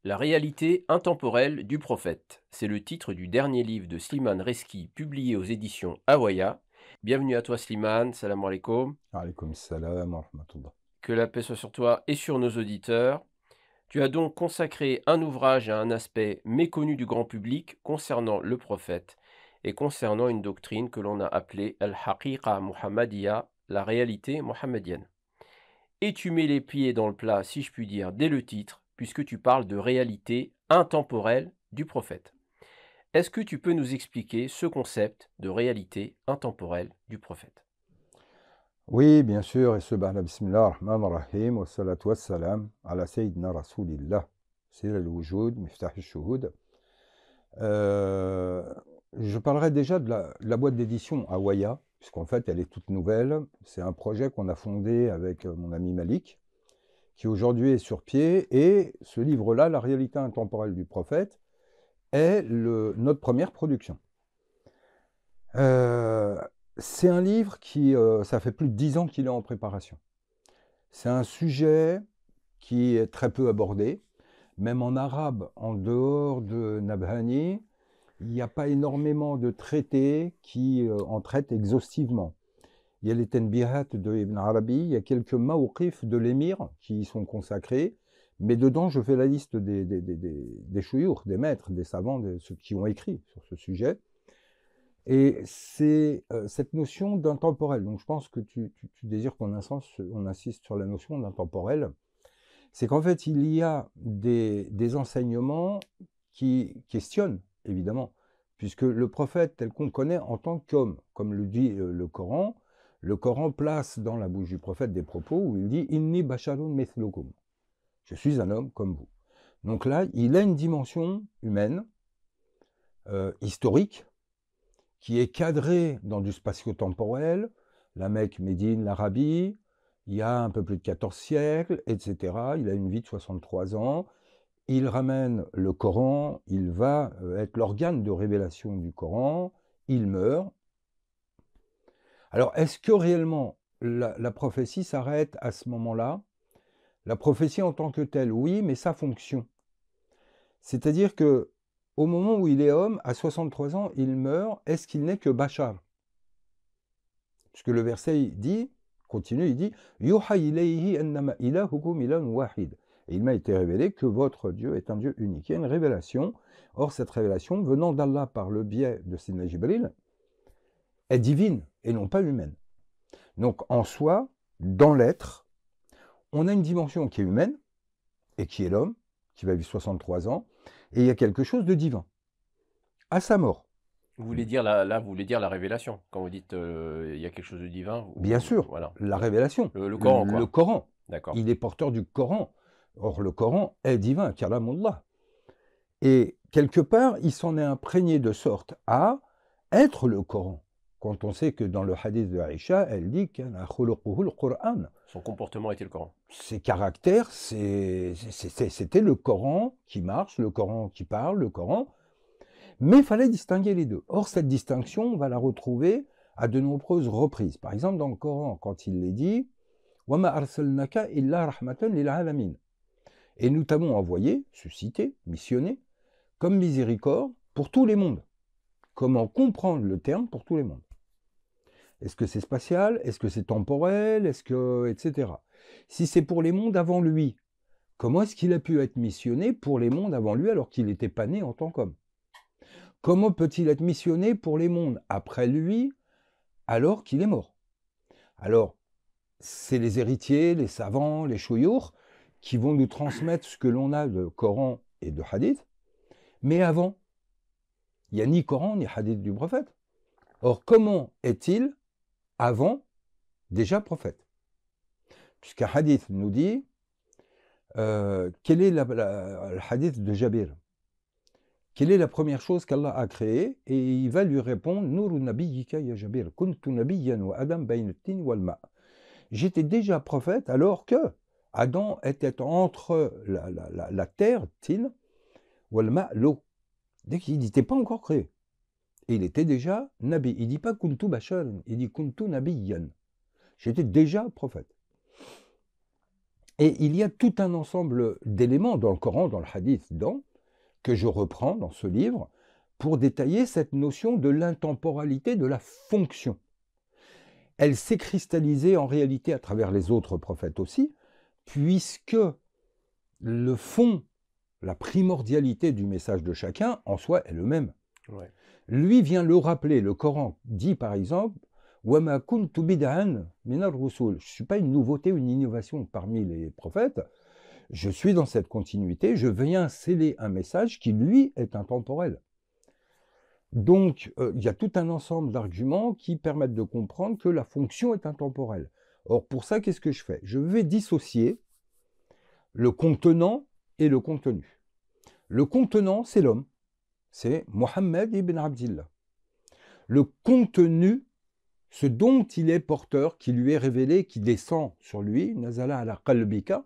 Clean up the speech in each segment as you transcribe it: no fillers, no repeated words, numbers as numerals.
La réalité intemporelle du prophète. C'est le titre du dernier livre de Slimane Reski publié aux éditions Awaya. Bienvenue à toi Slimane, salam alaikum. Alaykoum salam wa rahmatullah. Que la paix soit sur toi et sur nos auditeurs. Tu as donc consacré un ouvrage à un aspect méconnu du grand public concernant le prophète et concernant une doctrine que l'on a appelée Al-Haqiqa Muhammadiyya, la réalité mohammedienne. Et tu mets les pieds dans le plat, si je puis dire, dès le titre, puisque tu parles de réalité intemporelle du prophète. Est-ce que tu peux nous expliquer ce concept de réalité intemporelle du prophète? Oui, bien sûr, et subhanallah, bismillah ar-Rahman ar-Rahim, wa salatu wa salam, ala sayyidina Rasulillah, c'est al-wujud, miftah al-shuhud. Je parlerai déjà de la boîte d'édition Awaya, puisqu'en fait, elle est toute nouvelle. C'est un projet qu'on a fondé avec mon ami Malik, qui aujourd'hui est sur pied, et ce livre-là, La réalité intemporelle du prophète, est notre première production. C'est un livre qui, ça fait plus de 10 ans qu'il est en préparation. C'est un sujet qui est très peu abordé. Même en arabe, en dehors de Nabhani, il n'y a pas énormément de traités qui en traitent exhaustivement. Il y a les Tanbihat de Ibn Arabi, il y a quelques mawqif de l'émir qui y sont consacrés, mais dedans, je fais la liste des chouyours, des maîtres, des savants, ceux qui ont écrit sur ce sujet. Et c'est cette notion d'intemporel. Donc je pense que tu désires qu'on insiste sur la notion d'intemporel. C'est qu'en fait, il y a des enseignements qui questionnent, évidemment, puisque le prophète tel qu'on le connaît en tant qu'homme, comme le dit le Coran place dans la bouche du prophète des propos où il dit « Inni basharun mithlukum » « Je suis un homme comme vous ». Donc là, il a une dimension humaine, historique, qui est cadré dans du spatio-temporel, la Mecque, Médine, l'Arabie, il y a un peu plus de 14 siècles, etc. Il a une vie de 63 ans. Il ramène le Coran, il va être l'organe de révélation du Coran, il meurt. Alors, est-ce que réellement la prophétie s'arrête à ce moment-là? La prophétie en tant que telle, oui, mais sa fonction. C'est-à-dire que au moment où il est homme, à 63 ans, il meurt, est-ce qu'il n'est que Bachar? Puisque le verset dit, continue, il dit Yuha ilayhi annama ilahukum ilahun wahid. Et il m'a été révélé que votre Dieu est un Dieu unique. Il y a une révélation. Or, cette révélation, venant d'Allah par le biais de Sayyidina Jibril, est divine et non pas humaine. Donc, en soi, dans l'être, on a une dimension qui est humaine et qui est l'homme, qui va vivre 63 ans, et il y a quelque chose de divin. À sa mort. Vous voulez dire là, vous voulez dire la révélation. Quand vous dites il y a quelque chose de divin, Bien sûr, voilà. la révélation, Le Coran, quoi. Coran. D'accord. Il est porteur du Coran. Or, le Coran est divin, kalamullah. Et quelque part, il s'en est imprégné de sorte à être le Coran. Quand on sait que dans le hadith de Aïcha, elle dit qu'Ana khuluquhu al-Qur'an. Son comportement était le Coran. Ses caractères, c'était le Coran qui marche, le Coran qui parle, le Coran. Mais il fallait distinguer les deux. Or, cette distinction, on va la retrouver à de nombreuses reprises. Par exemple, dans le Coran, quand il est dit وَمَا أَرْسَلْنَكَ إِلَّا رَحْمَةً لِلْعَالَمِينَ. Et nous t'avons envoyé, suscité, missionné, comme miséricorde pour tous les mondes. Comment comprendre le terme pour tous les mondes? Est-ce que c'est spatial? Est-ce que c'est temporel? Est-ce que... etc. Si c'est pour les mondes avant lui, comment est-ce qu'il a pu être missionné pour les mondes avant lui alors qu'il n'était pas né en tant qu'homme? Comment peut-il être missionné pour les mondes après lui alors qu'il est mort? Alors, c'est les héritiers, les savants, les chouyours qui vont nous transmettre ce que l'on a de Coran et de Hadith, mais avant, il n'y a ni Coran ni Hadith du prophète. Or, comment est-il avant déjà prophète? Puisqu'un Hadith nous dit, quel est le Hadith de Jabir? Quelle est la première chose qu'Allah a créée? Et il va lui répondre, Nuru nabiyyika ya Jabir, kuntu nabiyyan wa adam bayna at-tin wal ma'. J'étais déjà prophète alors que Adam était entre la terre, tin, wal ma', l'eau. Dès qu'il n'était pas encore créé. Et il était déjà nabi. Il ne dit pas kuntu basharan, il dit kuntu nabiyyan. J'étais déjà prophète. Et il y a tout un ensemble d'éléments dans le Coran, dans le hadith, que je reprends dans ce livre, pour détailler cette notion de l'intemporalité de la fonction. Elle s'est cristallisée en réalité à travers les autres prophètes aussi, puisque le fond, la primordialité du message de chacun, en soi, est le même. Ouais. Lui vient le rappeler. Le Coran dit par exemple « Wama kuntu bid'an min ar-rusul ». Je ne suis pas une nouveauté, une innovation parmi les prophètes. Je suis dans cette continuité. Je viens sceller un message qui, lui, est intemporel. Donc, il y a tout un ensemble d'arguments qui permettent de comprendre que la fonction est intemporelle. Or, pour ça, qu'est-ce que je fais? Je vais dissocier le contenant et le contenu. Le contenant, c'est l'homme. C'est Mohammed ibn Abdillah. Le contenu, ce dont il est porteur, qui lui est révélé, qui descend sur lui, Nazala ala qalbika,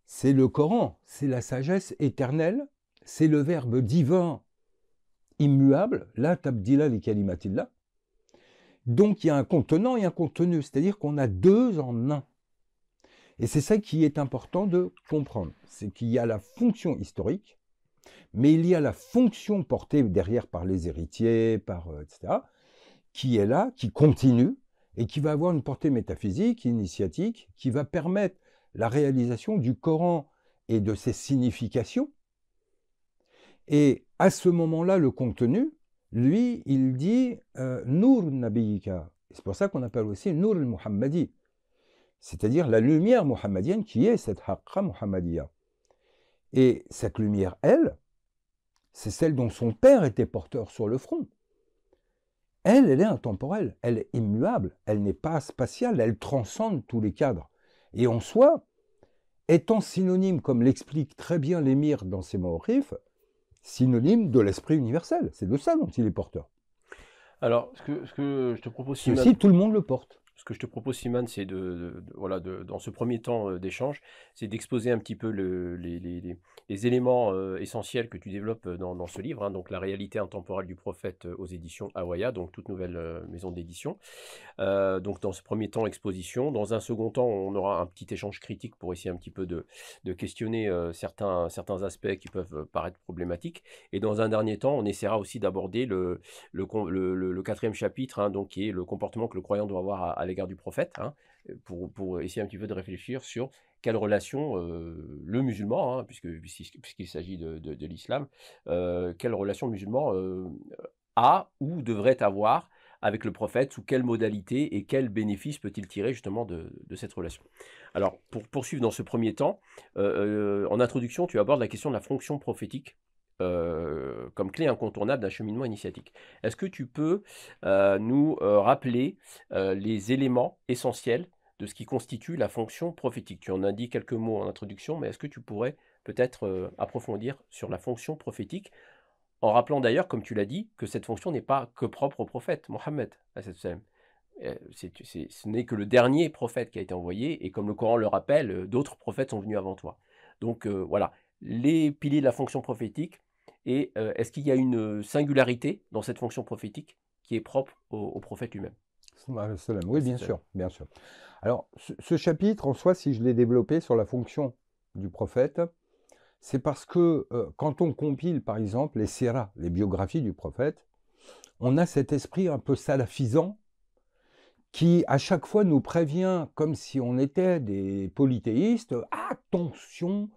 c'est le Coran, c'est la sagesse éternelle, c'est le verbe divin immuable, la tabdila li kalimatillah. Donc il y a un contenant et un contenu, c'est-à-dire qu'on a deux en un. Et c'est ça qui est important de comprendre, c'est qu'il y a la fonction historique, mais il y a la fonction portée derrière par les héritiers, etc., qui est là, qui continue, et qui va avoir une portée métaphysique, initiatique, qui va permettre la réalisation du Coran et de ses significations. Et à ce moment-là, le contenu, lui, il dit Nur Nabiyika. C'est pour ça qu'on appelle aussi Nur al-Muhammadi, c'est-à-dire la lumière muhammadienne qui est cette Haqqa Muhammadiyya. Et cette lumière, elle, c'est celle dont son père était porteur sur le front. Elle est intemporelle, elle est immuable, elle n'est pas spatiale, elle transcende tous les cadres. Et en soi, étant synonyme, comme l'explique très bien l'émir dans ses Mawqif, synonyme de l'esprit universel. C'est de ça dont il est porteur. Alors, ce que je te propose, Ceci, tout le monde le porte. Ce que je te propose, Simone, c'est dans ce premier temps d'échange, c'est d'exposer un petit peu les éléments essentiels que tu développes dans ce livre, hein, donc la réalité intemporelle du prophète aux éditions Awaya, donc toute nouvelle maison d'édition. Donc dans ce premier temps, exposition. Dans un second temps, on aura un petit échange critique pour essayer un petit peu de questionner certains aspects qui peuvent paraître problématiques. Et dans un dernier temps, on essaiera aussi d'aborder le quatrième chapitre, hein, donc, qui est le comportement que le croyant doit avoir à l'égard du prophète, hein, pour essayer un petit peu de réfléchir sur quelle relation le musulman, hein, puisqu'il s'agit de l'islam, quelle relation le musulman a ou devrait avoir avec le prophète, sous quelle modalité et quel bénéfice peut-il tirer justement de cette relation. Alors, pour poursuivre dans ce premier temps, en introduction, tu abordes la question de la fonction prophétique comme clé incontournable d'un cheminement initiatique. Est-ce que tu peux nous rappeler les éléments essentiels de ce qui constitue la fonction prophétique? Tu en as dit quelques mots en introduction, mais est-ce que tu pourrais peut-être approfondir sur la fonction prophétique, en rappelant d'ailleurs, comme tu l'as dit, que cette fonction n'est pas que propre au prophète Mohammed. Ce n'est que le dernier prophète qui a été envoyé, et comme le Coran le rappelle, d'autres prophètes sont venus avant toi. Donc voilà, les piliers de la fonction prophétique, et est-ce qu'il y a une singularité dans cette fonction prophétique qui est propre au prophète lui-même? Oui, bien sûr, bien sûr. Alors, ce chapitre, en soi, si je l'ai développé sur la fonction du prophète, c'est parce que quand on compile, par exemple, les siras, les biographies du prophète, on a cet esprit un peu salafisant qui, à chaque fois, nous prévient, comme si on était des polythéistes, attention,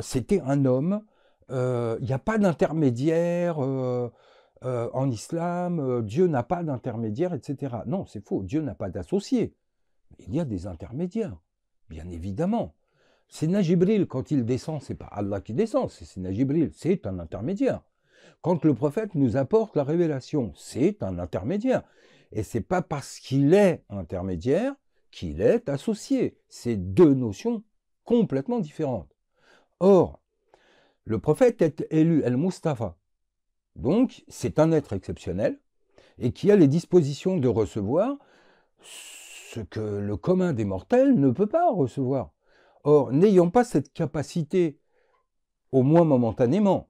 c'était un homme, il n'y a pas d'intermédiaire en islam, Dieu n'a pas d'intermédiaire, etc. Non, c'est faux, Dieu n'a pas d'associé. Il y a des intermédiaires, bien évidemment. Sénat Jibril, quand il descend, c'est pas Allah qui descend, c'est Sénat Jibril, c'est un intermédiaire. Quand le prophète nous apporte la révélation, c'est un intermédiaire. Et c'est pas parce qu'il est intermédiaire qu'il est associé. C'est deux notions complètement différentes. Or, le prophète est élu El-Mustafa. Donc, c'est un être exceptionnel et qui a les dispositions de recevoir ce que le commun des mortels ne peut pas recevoir. Or, n'ayant pas cette capacité, au moins momentanément,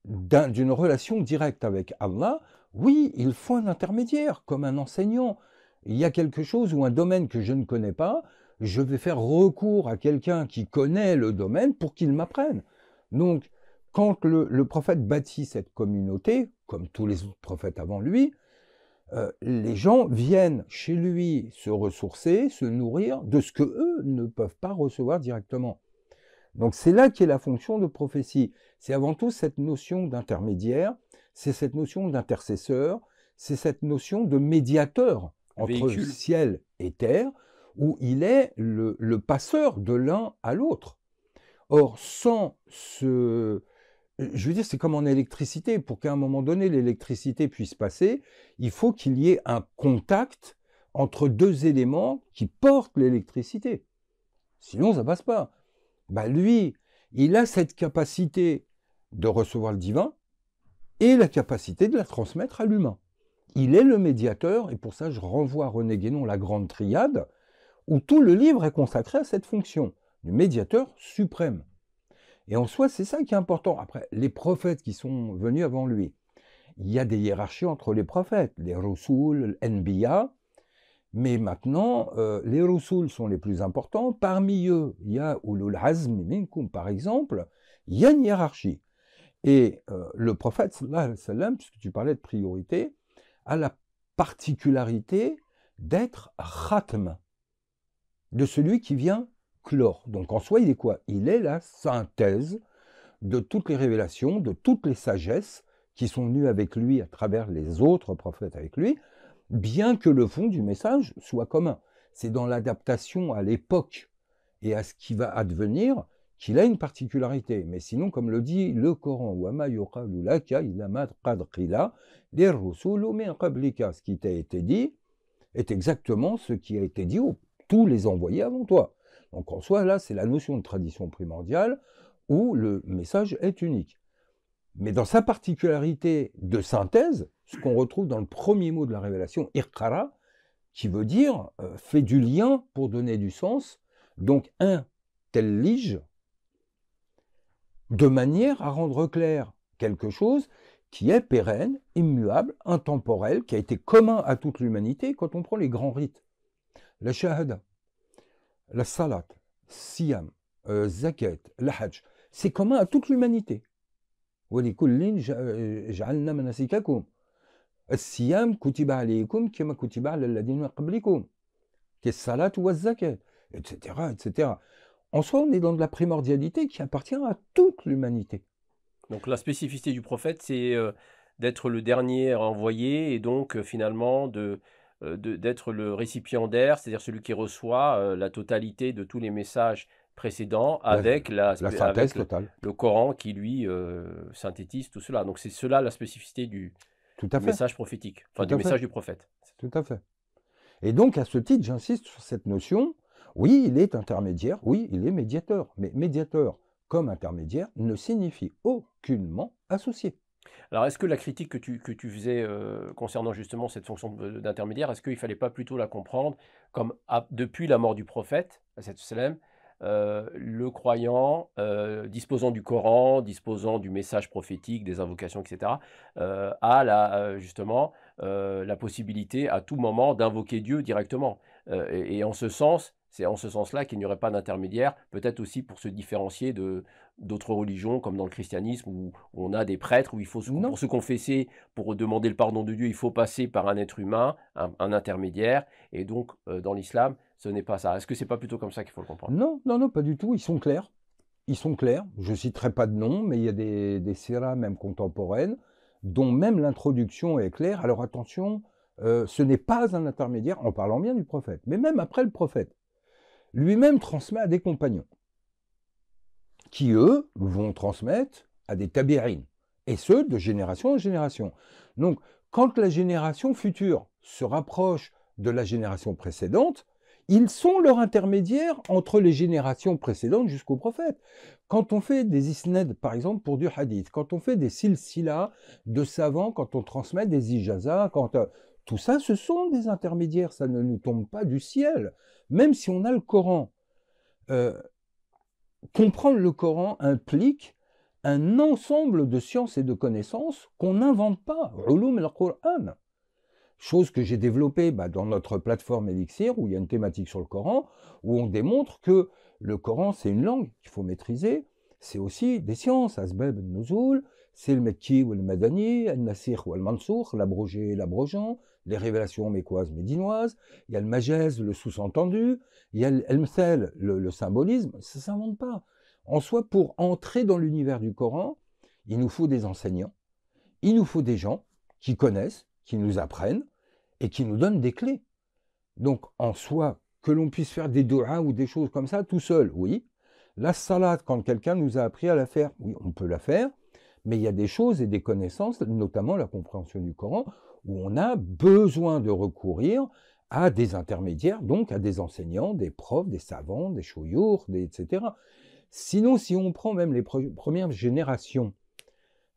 d'une relation directe avec Allah, oui, il faut un intermédiaire, comme un enseignant. Il y a quelque chose ou un domaine que je ne connais pas, je vais faire recours à quelqu'un qui connaît le domaine pour qu'il m'apprenne. Donc, quand le prophète bâtit cette communauté, comme tous les autres prophètes avant lui, les gens viennent chez lui se ressourcer, se nourrir de ce que eux ne peuvent pas recevoir directement. Donc c'est là qu'est la fonction de prophétie. C'est avant tout cette notion d'intermédiaire, c'est cette notion d'intercesseur, c'est cette notion de médiateur entre Véhicule. ciel et terre, où il est le passeur de l'un à l'autre. Or, sans ce... Je veux dire, c'est comme en électricité. Pour qu'à un moment donné, l'électricité puisse passer, il faut qu'il y ait un contact entre deux éléments qui portent l'électricité. Sinon, ça ne passe pas. Ben lui, il a cette capacité de recevoir le divin et la capacité de la transmettre à l'humain. Il est le médiateur, et pour ça, je renvoie à René Guénon, la grande triade, où tout le livre est consacré à cette fonction du médiateur suprême. Et en soi, c'est ça qui est important. Après, les prophètes qui sont venus avant lui, il y a des hiérarchies entre les prophètes, les Rusul, les Anbiya, mais maintenant, les Rusul sont les plus importants. Parmi eux, il y a Ulul Azm minkum, par exemple, il y a une hiérarchie. Et le prophète, sallallahu alayhi wa sallam, puisque tu parlais de priorité, a la particularité d'être khatm, de celui qui vient clore. Donc en soi, il est quoi? Il est la synthèse de toutes les révélations, de toutes les sagesses qui sont venues avec lui à travers les autres prophètes avec lui, bien que le fond du message soit commun. C'est dans l'adaptation à l'époque et à ce qui va advenir qu'il a une particularité. Mais sinon, comme le dit le Coran, وَمَا يُقَالُ لَكَ إِلَّا مَا قَدْ قِيلَ لِلرُّسُلِ مِنْ قَبْلِكَ. Ce qui t'a été dit est exactement ce qui a été dit aux tous les envoyés avant toi. Donc en soi, là, c'est la notion de tradition primordiale où le message est unique. Mais dans sa particularité de synthèse, ce qu'on retrouve dans le premier mot de la révélation, Iqra, qui veut dire fait du lien pour donner du sens, donc intellige, de manière à rendre clair quelque chose qui est pérenne, immuable, intemporel, qui a été commun à toute l'humanité quand on prend les grands rites. La shahada, la salat, siyam, zakat, la hajj, c'est commun à toute l'humanité. وَلِكُلٍّ جَعَلْنَا مَنَاسِكَكُمْ الصِّيَامُ كُتِبَ عَلَيْكُمْ كَمَا كُتِبَ عَلَى الَّذِينَ مِن قَبْلِكُمْ كَالصَّلَاةِ وَالزَّكَاةِ, etc., etc. En soi, on est dans de la primordialité qui appartient à toute l'humanité. Donc la spécificité du prophète, c'est d'être le dernier envoyé et donc finalement d'être le récipiendaire, c'est-à-dire celui qui reçoit la totalité de tous les messages précédents avec La synthèse avec totale. le Coran qui lui synthétise tout cela. Donc c'est cela la spécificité du Tout à fait. message prophétique, enfin Tout du à fait. message du prophète. Tout à fait. Et donc, à ce titre, j'insiste sur cette notion. Oui, il est intermédiaire, oui, il est médiateur. Mais médiateur comme intermédiaire ne signifie aucunement associé. Alors, est-ce que la critique que tu faisais concernant justement cette fonction d'intermédiaire, est-ce qu'il ne fallait pas plutôt la comprendre comme depuis la mort du prophète, sallam, le croyant disposant du Coran, disposant du message prophétique, des invocations, etc., a justement la possibilité à tout moment d'invoquer Dieu directement. Et en ce sens, c'est en ce sens-là qu'il n'y aurait pas d'intermédiaire, peut-être aussi pour se différencier d'autres religions, comme dans le christianisme, où on a des prêtres, où il faut, pour se confesser, pour demander le pardon de Dieu, il faut passer par un être humain, un intermédiaire, et donc dans l'islam, ce n'est pas ça. Est-ce que c'est pas plutôt comme ça qu'il faut le comprendre? Non, non, non, pas du tout, ils sont clairs. Ils sont clairs, je ne citerai pas de nom, mais il y a des siras même contemporaines, dont même l'introduction est claire. Alors attention, ce n'est pas un intermédiaire, en parlant bien du prophète, mais même après le prophète. Lui-même transmet à des compagnons, qui eux vont transmettre à des tabi'in, et ce, de génération en génération. Donc, quand la génération future se rapproche de la génération précédente, ils sont leur intermédiaire entre les générations précédentes jusqu'au prophète. Quand on fait des isnad, par exemple, pour du hadith, quand on fait des silsila de savants, quand on transmet des ijazas, tout ça, ce sont des intermédiaires, ça ne nous tombe pas du ciel. Même si on a le Coran, comprendre le Coran implique un ensemble de sciences et de connaissances qu'on n'invente pas. Ulum al-Qur'an. Chose que j'ai développée dans notre plateforme Elixir, où il y a une thématique sur le Coran, où on démontre que le Coran, c'est une langue qu'il faut maîtriser. C'est aussi des sciences, Asbab al-Nuzul, c'est le Mekki ou le Madani, al-Nasikh ou al-Mansoukh, l'abrogé et l'abrogeant, les révélations mécoises, médinoises, il y a le Majaz, le sous-entendu, il y a el-Mthal, le symbolisme, ça ne s'invente pas. En soi, pour entrer dans l'univers du Coran, il nous faut des enseignants, il nous faut des gens qui connaissent, qui nous apprennent et qui nous donnent des clés. Donc, en soi, que l'on puisse faire des du'as ou des choses comme ça tout seul, oui. La salade, quand quelqu'un nous a appris à la faire, oui, on peut la faire, mais il y a des choses et des connaissances, notamment la compréhension du Coran, où on a besoin de recourir à des intermédiaires, donc à des enseignants, des profs, des savants, des chouyours, etc. Sinon, si on prend même les premières générations,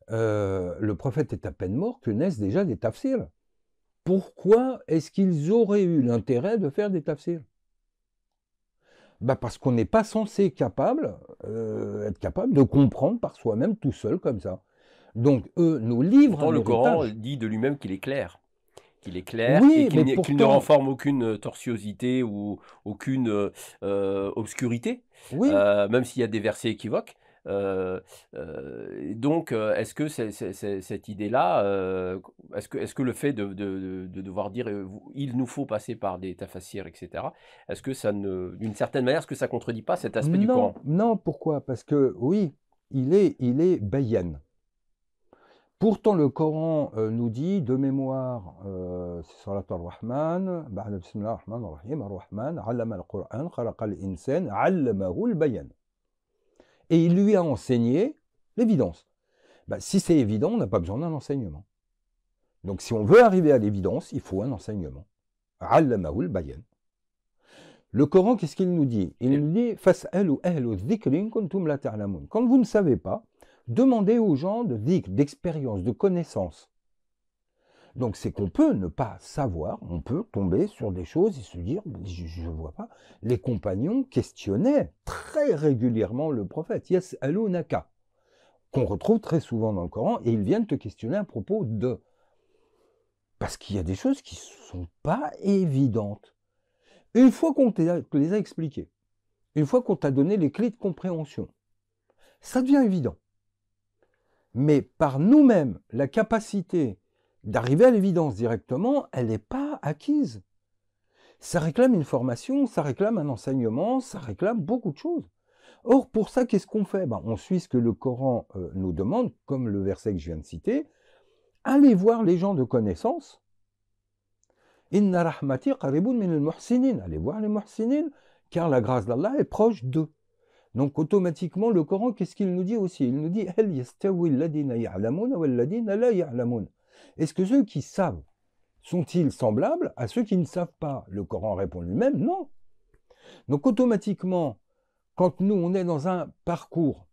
le prophète est à peine mort que naissent déjà des tafsirs. Pourquoi est-ce qu'ils auraient eu l'intérêt de faire des tafsirs? Parce qu'on n'est pas censé être capable de comprendre par soi-même tout seul comme ça. Donc eux nous livrent Pourtant, un le Coran héritage. dit de lui-même qu'il est clair. Qu'il est clair et Oui, qu'il mais qu'il ne pourtant, renforme aucune tortuosité ou aucune obscurité, oui, même s'il y a des versets équivoques. Donc, est-ce que cette idée-là, est-ce que le fait de devoir dire il nous faut passer par des tafassirs, etc., est-ce que ça ne, d'une certaine manière, est-ce que ça contredit pas cet aspect du non, Coran? non, pourquoi? Parce que oui, il est bayan. Pourtant, le Coran nous dit de mémoire, c'est Salat al-Rahman, ba'da bismillah ar-Rahman ar-Rahim, ar-Rahman, 'allama al-Qur'an, khalaqa al-insan, 'allamahu al-bayan. Et il lui a enseigné l'évidence. Si c'est évident, on n'a pas besoin d'un enseignement. Donc si on veut arriver à l'évidence, il faut un enseignement. 'Allamahu al-bayan. Le Coran, qu'est-ce qu'il nous dit? Il nous dit Fas'alu ahlu dhikri in kuntum la ta'lamun. Quand vous ne savez pas, demandez aux gens de dhikr, d'expérience, de connaissance. Donc c'est qu'on peut ne pas savoir, on peut tomber sur des choses et se dire je ne vois pas. Les compagnons questionnaient très régulièrement le prophète, Yas'alunaka, qu'on retrouve très souvent dans le Coran, et ils viennent te questionner à propos de. Parce qu'il y a des choses qui ne sont pas évidentes. Une fois qu'on te les a expliquées, une fois qu'on t'a donné les clés de compréhension, ça devient évident. Mais par nous-mêmes, la capacité d'arriver à l'évidence directement, elle n'est pas acquise. Ça réclame une formation, ça réclame un enseignement, ça réclame beaucoup de choses. Or, pour ça, qu'est-ce qu'on fait? On suit ce que le Coran nous demande, comme le verset que je viens de citer. Allez voir les gens de connaissance. Inna rahmati qaribun min al-muhsinin. Allez voir les muhsinin, car la grâce d'Allah est proche d'eux. Donc automatiquement, le Coran, qu'est-ce qu'il nous dit aussi? Il nous dit Hal yastawi alladhina ya'lamun wal ladina la ya'lamun. Est-ce que ceux qui savent sont-ils semblables à ceux qui ne savent pas? Le Coran répond lui-même non. Donc automatiquement, quand nous on est dans un parcours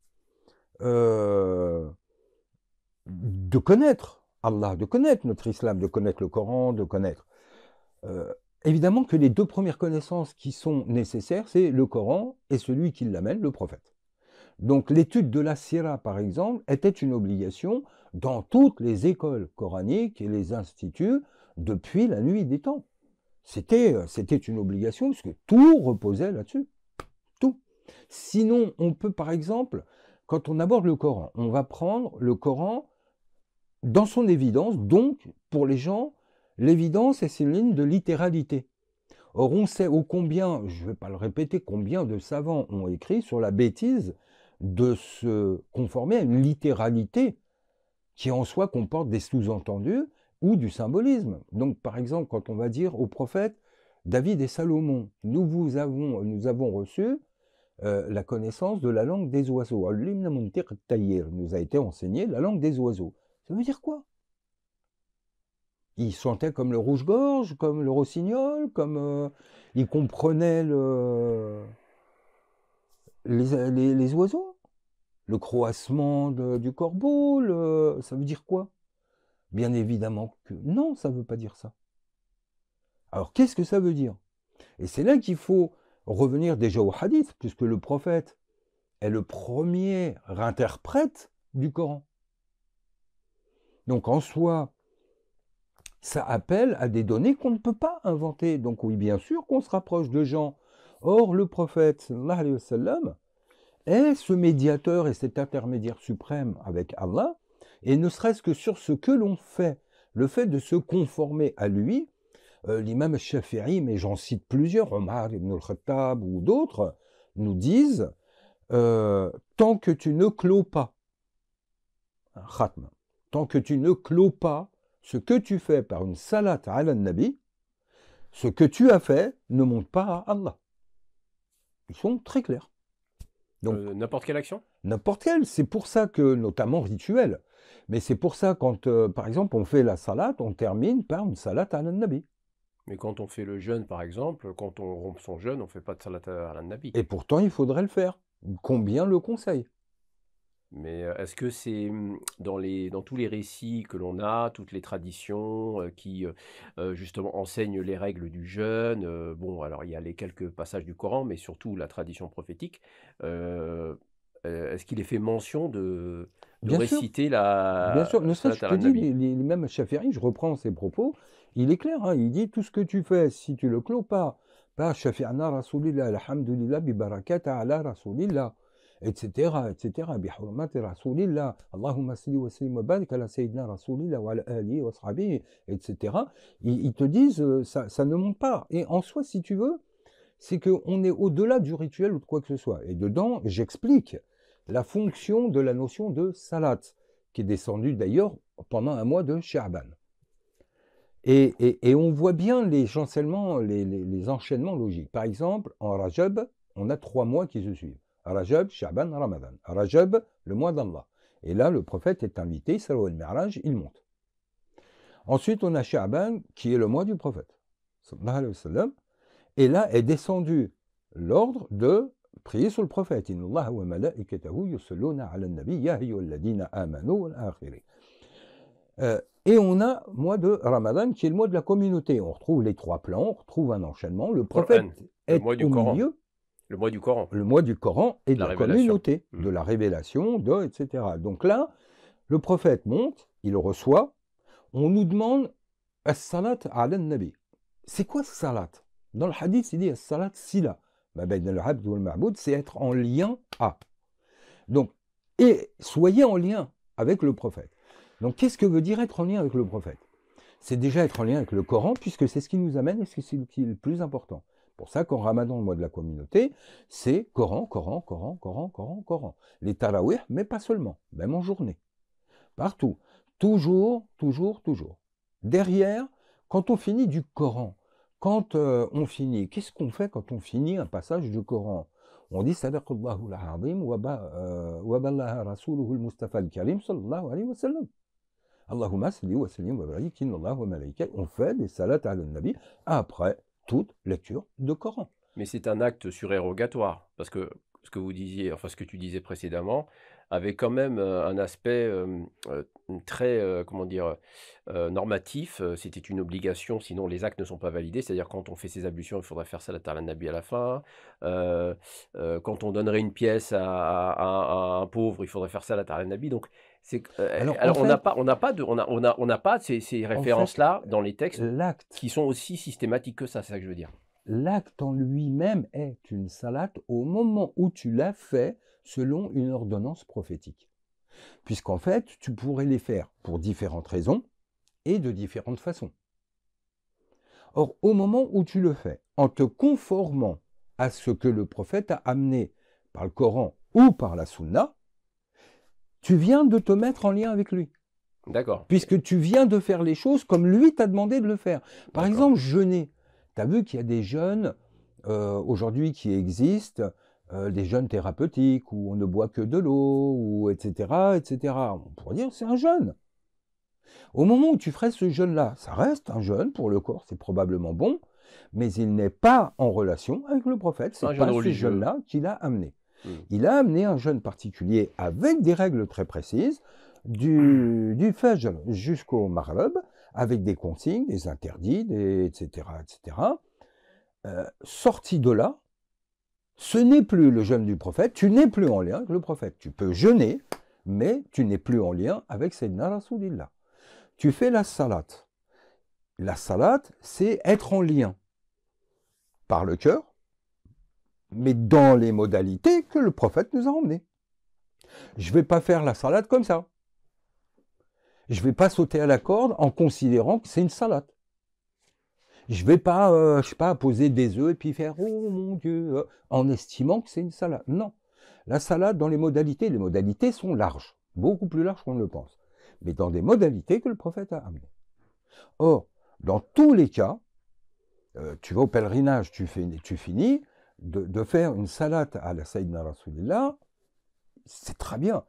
de connaître Allah, de connaître notre islam, de connaître le Coran, de connaître évidemment que les deux premières connaissances qui sont nécessaires, c'est le Coran et celui qui l'amène, le prophète. Donc l'étude de la Sira, par exemple, était une obligation dans toutes les écoles coraniques et les instituts depuis la nuit des temps. C'était une obligation parce que tout reposait là-dessus. Tout. Sinon, on peut, par exemple, quand on aborde le Coran, on va prendre le Coran dans son évidence. Donc, pour les gens, l'évidence est synonyme de littéralité. Or, on sait ô combien, je ne vais pas le répéter, combien de savants ont écrit sur la bêtise de se conformer à une littéralité qui en soi comporte des sous-entendus ou du symbolisme. Donc par exemple, quand on va dire au prophète David et Salomon, nous avons reçu la connaissance de la langue des oiseaux. Nous a été enseigné la langue des oiseaux. Ça veut dire quoi? Ils chantaient comme le rouge-gorge, comme le rossignol, comme ils comprenaient les oiseaux, le croassement du corbeau, ça veut dire quoi? Bien évidemment que non, ça ne veut pas dire ça. Alors qu'est-ce que ça veut dire? Et c'est là qu'il faut revenir déjà au hadith, puisque le prophète est le premier interprète du Coran. Donc en soi, ça appelle à des données qu'on ne peut pas inventer. Donc oui, bien sûr qu'on se rapproche de gens. Or, le prophète, sallallahu alayhi wa sallam, est ce médiateur et cet intermédiaire suprême avec Allah, et ne serait-ce que sur ce que l'on fait, le fait de se conformer à lui, l'imam Shafi'i, mais j'en cite plusieurs, Omar ibn al-Khattab ou d'autres, nous disent tant que tu ne clôt pas, un khatm, tant que tu ne clôt pas ce que tu fais par une salat ala nabi, ce que tu as fait ne monte pas à Allah. Ils sont très clairs. Donc, n'importe quelle action? N'importe quelle. C'est pour ça que, notamment rituel, mais c'est pour ça quand, par exemple, on fait la salat, on termine par une salat ala nabi. Mais quand on fait le jeûne, par exemple, quand on rompt son jeûne, on ne fait pas de salat ala nabi. Et pourtant, il faudrait le faire. Combien le conseil? Mais est-ce que c'est dans tous les récits que l'on a, toutes les traditions qui justement enseignent les règles du jeûne, bon, alors il y a les quelques passages du Coran, mais surtout la tradition prophétique, est-ce qu'il est fait mention de Bien sûr, réciter bien sûr. la Ne salat serait-ce, je te ala dis, nabi? même Shafi'i, je reprends ses propos, il est clair, hein, il dit tout ce que tu fais, si tu le clôt pas Shafi'ana Rasulillah, alhamdulillah, bi barakata ala Rasulillah, etc., etc., bi hurmati Rasulillah, Allahumma salli wa sallim wa barik ala Sayyidina Rasulillah wa ala alihi wa sahbihi, etc. Ils te disent, ça ne monte pas. Et en soi, si tu veux, c'est qu'on est au-delà du rituel ou de quoi que ce soit. Et dedans, j'explique la fonction de la notion de salat, qui est descendue d'ailleurs pendant un mois de Sha'ban. Et on voit bien les chancellements, les enchaînements logiques. Par exemple, en Rajab, on a 3 mois qui se suivent. Rajab, Sha'ban, Ramadan. Rajab, le mois d'Allah. Et là, le prophète est invité, Isra wal Mi'raj, il monte. Ensuite, on a Sha'ban, qui est le mois du prophète, sallallahu alayhi wa sallam. Et là est descendu l'ordre de prier sur le prophète. Inna Allah wa malaikatahu yusalluna ala nabi ya ayyuhalladhina amanu wal akhiri. Et on a mois de Ramadan qui est le mois de la communauté. On retrouve les 3 plans, on retrouve un enchaînement. Le prophète est au milieu. Le mois du Coran. Le mois du Coran et de la communauté, Mmh. de la révélation, etc. Donc là, le prophète monte, il reçoit. On nous demande as-salat ala nabi. C'est quoi ce salat? Dans le hadith, il dit as-salat sila. C'est être en lien à. Donc, et soyez en lien avec le prophète. Donc, qu'est-ce que veut dire être en lien avec le prophète? C'est déjà être en lien avec le Coran, puisque c'est ce qui nous amène et c'est ce qui est le plus important. Pour ça qu'en Ramadan, le mois de la communauté, c'est Coran, Coran, Coran, Coran, Coran, Coran. Les tarawih, mais pas seulement, même en journée. Partout. Toujours, toujours, toujours. Derrière, quand on finit du Coran, quand on finit, qu'est-ce qu'on fait quand on finit un passage du Coran? On dit Sadaqallahu al-azim wa ballaha rasuluhu al-Mustafa al-Karim sallallahu alayhi wa sallam. Allahumma salli wa sallim wa barik inna Allah wa malaika. On fait des salats ala nabi après toute lecture de Coran. Mais c'est un acte surérogatoire, parce que ce que vous disiez, enfin ce que tu disais précédemment, avait quand même un aspect très, comment dire, normatif. C'était une obligation, sinon les actes ne sont pas validés. C'est-à-dire quand on fait ses ablutions, il faudrait faire salat ala nabi à la fin. Quand on donnerait une pièce à un pauvre, il faudrait faire salat ala nabi. Donc c'est, Alors, alors en on n'a fait, pas, on n'a pas ces références-là dans les textes l'acte, qui sont aussi systématiques que ça. C'est ça que je veux dire. l'acte en lui-même est une salate au moment où tu l'as fait selon une ordonnance prophétique. Puisqu'en fait, tu pourrais les faire pour différentes raisons et de différentes façons. Or, au moment où tu le fais, en te conformant à ce que le prophète a amené par le Coran ou par la Sunna, tu viens de te mettre en lien avec lui. D'accord. Puisque tu viens de faire les choses comme lui t'a demandé de le faire. Par exemple, jeûner. Tu as vu qu'il y a des jeûnes aujourd'hui qui existent, des jeûnes thérapeutiques où on ne boit que de l'eau, ou etc., etc. On pourrait dire que c'est un jeûne. Au moment où tu ferais ce jeûne-là, ça reste un jeûne pour le corps, c'est probablement bon, mais il n'est pas en relation avec le prophète. C'est pas ce jeûne-là qu'il a amené. Il a amené un jeûne particulier avec des règles très précises, du Fajr jusqu'au Maghrib, avec des consignes, des interdits, etc., etc. Sorti de là, ce n'est plus le jeûne du prophète, tu n'es plus en lien avec le prophète. Tu peux jeûner, mais tu n'es plus en lien avec Sayyidina Rasulillah. Tu fais la salat. La salat, c'est être en lien par le cœur, mais dans les modalités que le prophète nous a emmenées. Je ne vais pas faire la salade comme ça. Je ne vais pas sauter à la corde en considérant que c'est une salade. Je ne vais pas, je sais pas, poser des œufs et puis faire « Oh mon Dieu !» en estimant que c'est une salade. Non. La salade, dans les modalités sont larges, beaucoup plus larges qu'on ne le pense, mais dans des modalités que le prophète a amenées. Or, dans tous les cas, tu vas au pèlerinage, tu finis, de faire une salade à la Sayyidina Rasulillah, c'est très bien.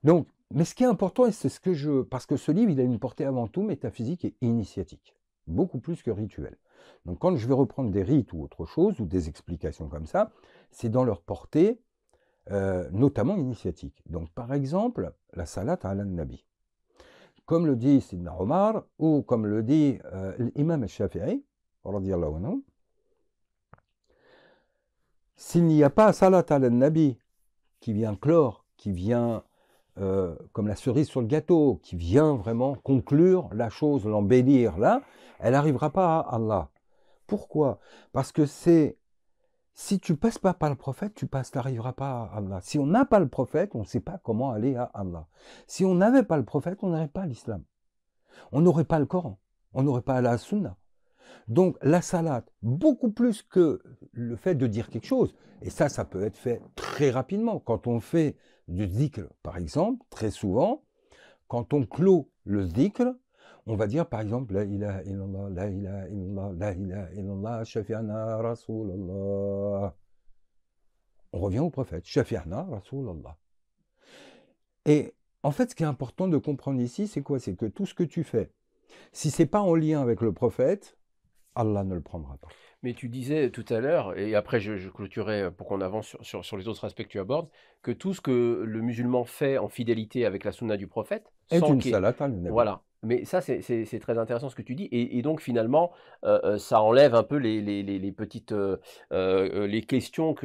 Donc, mais ce qui est important, et c'est ce que parce que ce livre, il a une portée avant tout métaphysique et initiatique, beaucoup plus que rituel. Donc, quand je vais reprendre des rites ou autre chose, ou des explications comme ça, c'est dans leur portée, notamment initiatique. Donc, par exemple, la salat ala nabi. Comme le dit Sidna Omar, ou comme le dit l'imam al-Shafi'i, radiyallahu anhu, s'il n'y a pas salat ala nabi qui vient clore, qui vient comme la cerise sur le gâteau, qui vient vraiment conclure la chose, l'embellir là, elle n'arrivera pas à Allah. Pourquoi? Parce que si tu passes pas par le prophète, tu n'arriveras pas à Allah. Si on n'a pas le prophète, on ne sait pas comment aller à Allah. Si on n'avait pas le prophète, on n'aurait pas l'islam. On n'aurait pas le Coran. On n'aurait pas la Sunna. Donc la salat, beaucoup plus que le fait de dire quelque chose, et ça peut être fait très rapidement. Quand on fait du dhikr, par exemple, très souvent, quand on clôt le dhikr, on va dire par exemple La ilaha illallah, la ilaha illallah, la ilaha illallah, shafi'ana rasulallah. On revient au prophète, shafi'ana rasulallah. Et en fait, ce qui est important de comprendre ici, c'est quoi? C'est que tout ce que tu fais, si c'est pas en lien avec le prophète, Allah ne le prendra pas. Mais tu disais tout à l'heure, et après je clôturerai pour qu'on avance sur les autres aspects que tu abordes, que tout ce que le musulman fait en fidélité avec la sunna du prophète, Est sans une qu'il... salat al nabi. Voilà. Mais ça, c'est très intéressant ce que tu dis. Et donc, finalement, ça enlève un peu les petites les questions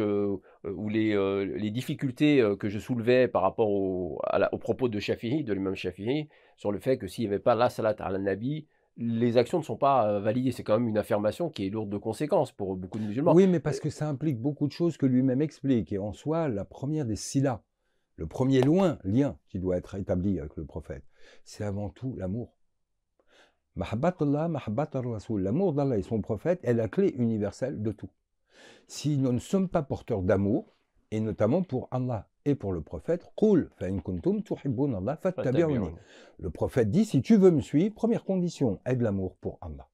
ou les difficultés que je soulevais par rapport au propos de Shafi'i, de l'imam Shafi'i, sur le fait que s'il n'y avait pas la salat al nabi, les actions ne sont pas validées. C'est quand même une affirmation qui est lourde de conséquences pour beaucoup de musulmans. Oui, mais parce que ça implique beaucoup de choses que lui-même explique. Et en soi, la première des silas, le premier lien qui doit être établi avec le prophète, c'est avant tout l'amour. Mahabbatullah, mahabbat al-Rasul, l'amour d'Allah et son prophète est la clé universelle de tout. Si nous ne sommes pas porteurs d'amour, et notamment pour Allah et pour le prophète, Qul fa in kuntum tuhibbuna Allah fattabi'uni. Le prophète dit, si tu veux me suivre, première condition, aie de l'amour pour Allah.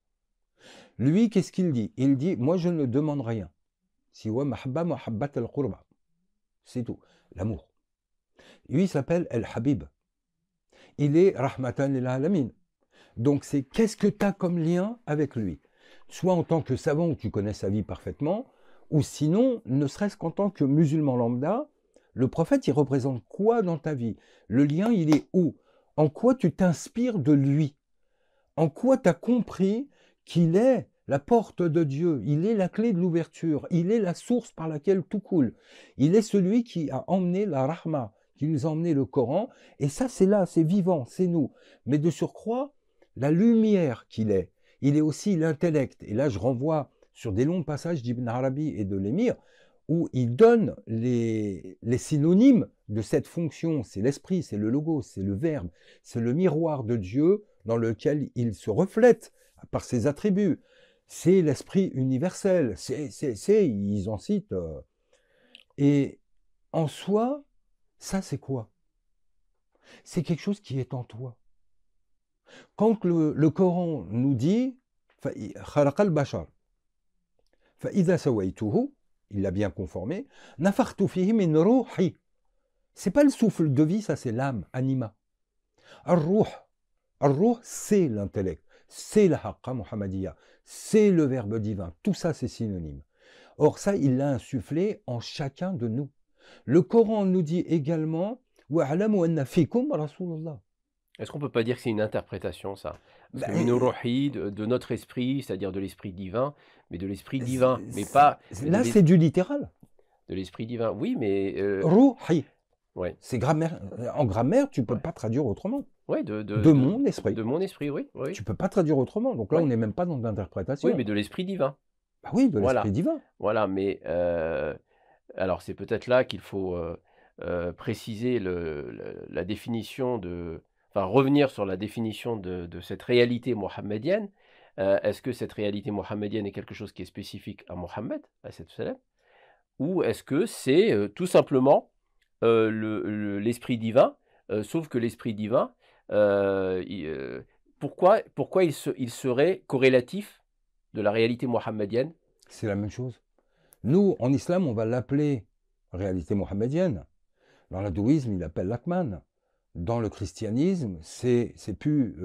Lui, qu'est-ce qu'il dit? Il dit, moi je ne demande rien. Siwa mahabba mahabbat al-qurba. C'est tout, l'amour. Lui, il s'appelle El-Habib. Il est Rahmatan lil alamin. Donc c'est qu'est-ce que tu as comme lien avec lui? Soit en tant que savant où tu connais sa vie parfaitement, ou sinon, ne serait-ce qu'en tant que musulman lambda, le prophète, il représente quoi dans ta vie? Le lien, il est où? En quoi tu t'inspires de lui? En quoi tu as compris qu'il est la porte de Dieu, il est la clé de l'ouverture, il est la source par laquelle tout coule. Il est celui qui a emmené la rahma, qui nous a emmené le Coran, et ça c'est là, c'est vivant, c'est nous. Mais de surcroît, la lumière qu'il est, il est aussi l'intellect. Et là je renvoie sur des longs passages d'Ibn Arabi et de l'émir, où il donne les synonymes de cette fonction, c'est l'esprit, c'est le logos, c'est le verbe, c'est le miroir de Dieu dans lequel il se reflète par ses attributs. C'est l'esprit universel, ils en citent. Et en soi, ça c'est quoi? C'est quelque chose qui est en toi. Quand le Coran nous dit خَلَقَ الْبَشَرَ فَإِذَا سَوَيْتُهُ, il l'a bien conformé, نَفَخْتُ فِيهِ مِنْ رُوحِي. C'est pas le souffle de vie, ça c'est l'âme, anima. Ar-ruh, c'est l'intellect, c'est la haqqa muhammadiyya, c'est le verbe divin, tout ça c'est synonyme. Or ça, il l'a insufflé en chacun de nous. Le Coran nous dit également وَأَعْلَمُ أَنَّ فِيكُمْ رَسُولَ اللَّهِ. Est-ce qu'on peut pas dire que c'est une interprétation, ça? Parce que Minuruhi, de notre esprit, c'est-à-dire de l'esprit divin, mais de l'esprit divin, mais pas... Là, c'est du littéral. De l'esprit divin, oui, mais... Ruhi. Ouais. C'est grammaire. En grammaire, tu ne peux pas traduire autrement. Ouais, de mon esprit. de mon esprit, oui, oui. Tu ne peux pas traduire autrement. Donc là, on Oui, n'est même pas dans oui, l'interprétation. mais de l'esprit divin. Bah oui, de l'esprit Voilà, divin. voilà, mais alors c'est peut-être là qu'il faut, préciser la définition enfin revenir sur la définition de cette réalité mohammedienne. Est-ce que cette réalité mohammedienne est quelque chose qui est spécifique à Mohammed, à cette salam? Ou est-ce que c'est, tout simplement, l'esprit divin, sauf que l'esprit divin, pourquoi il serait corrélatif de la réalité mohammedienne? C'est la même chose. Nous, en islam, on va l'appeler réalité mohammedienne. Dans l'hindouisme, il l'appelle l'Atman. Dans le christianisme, c'est plus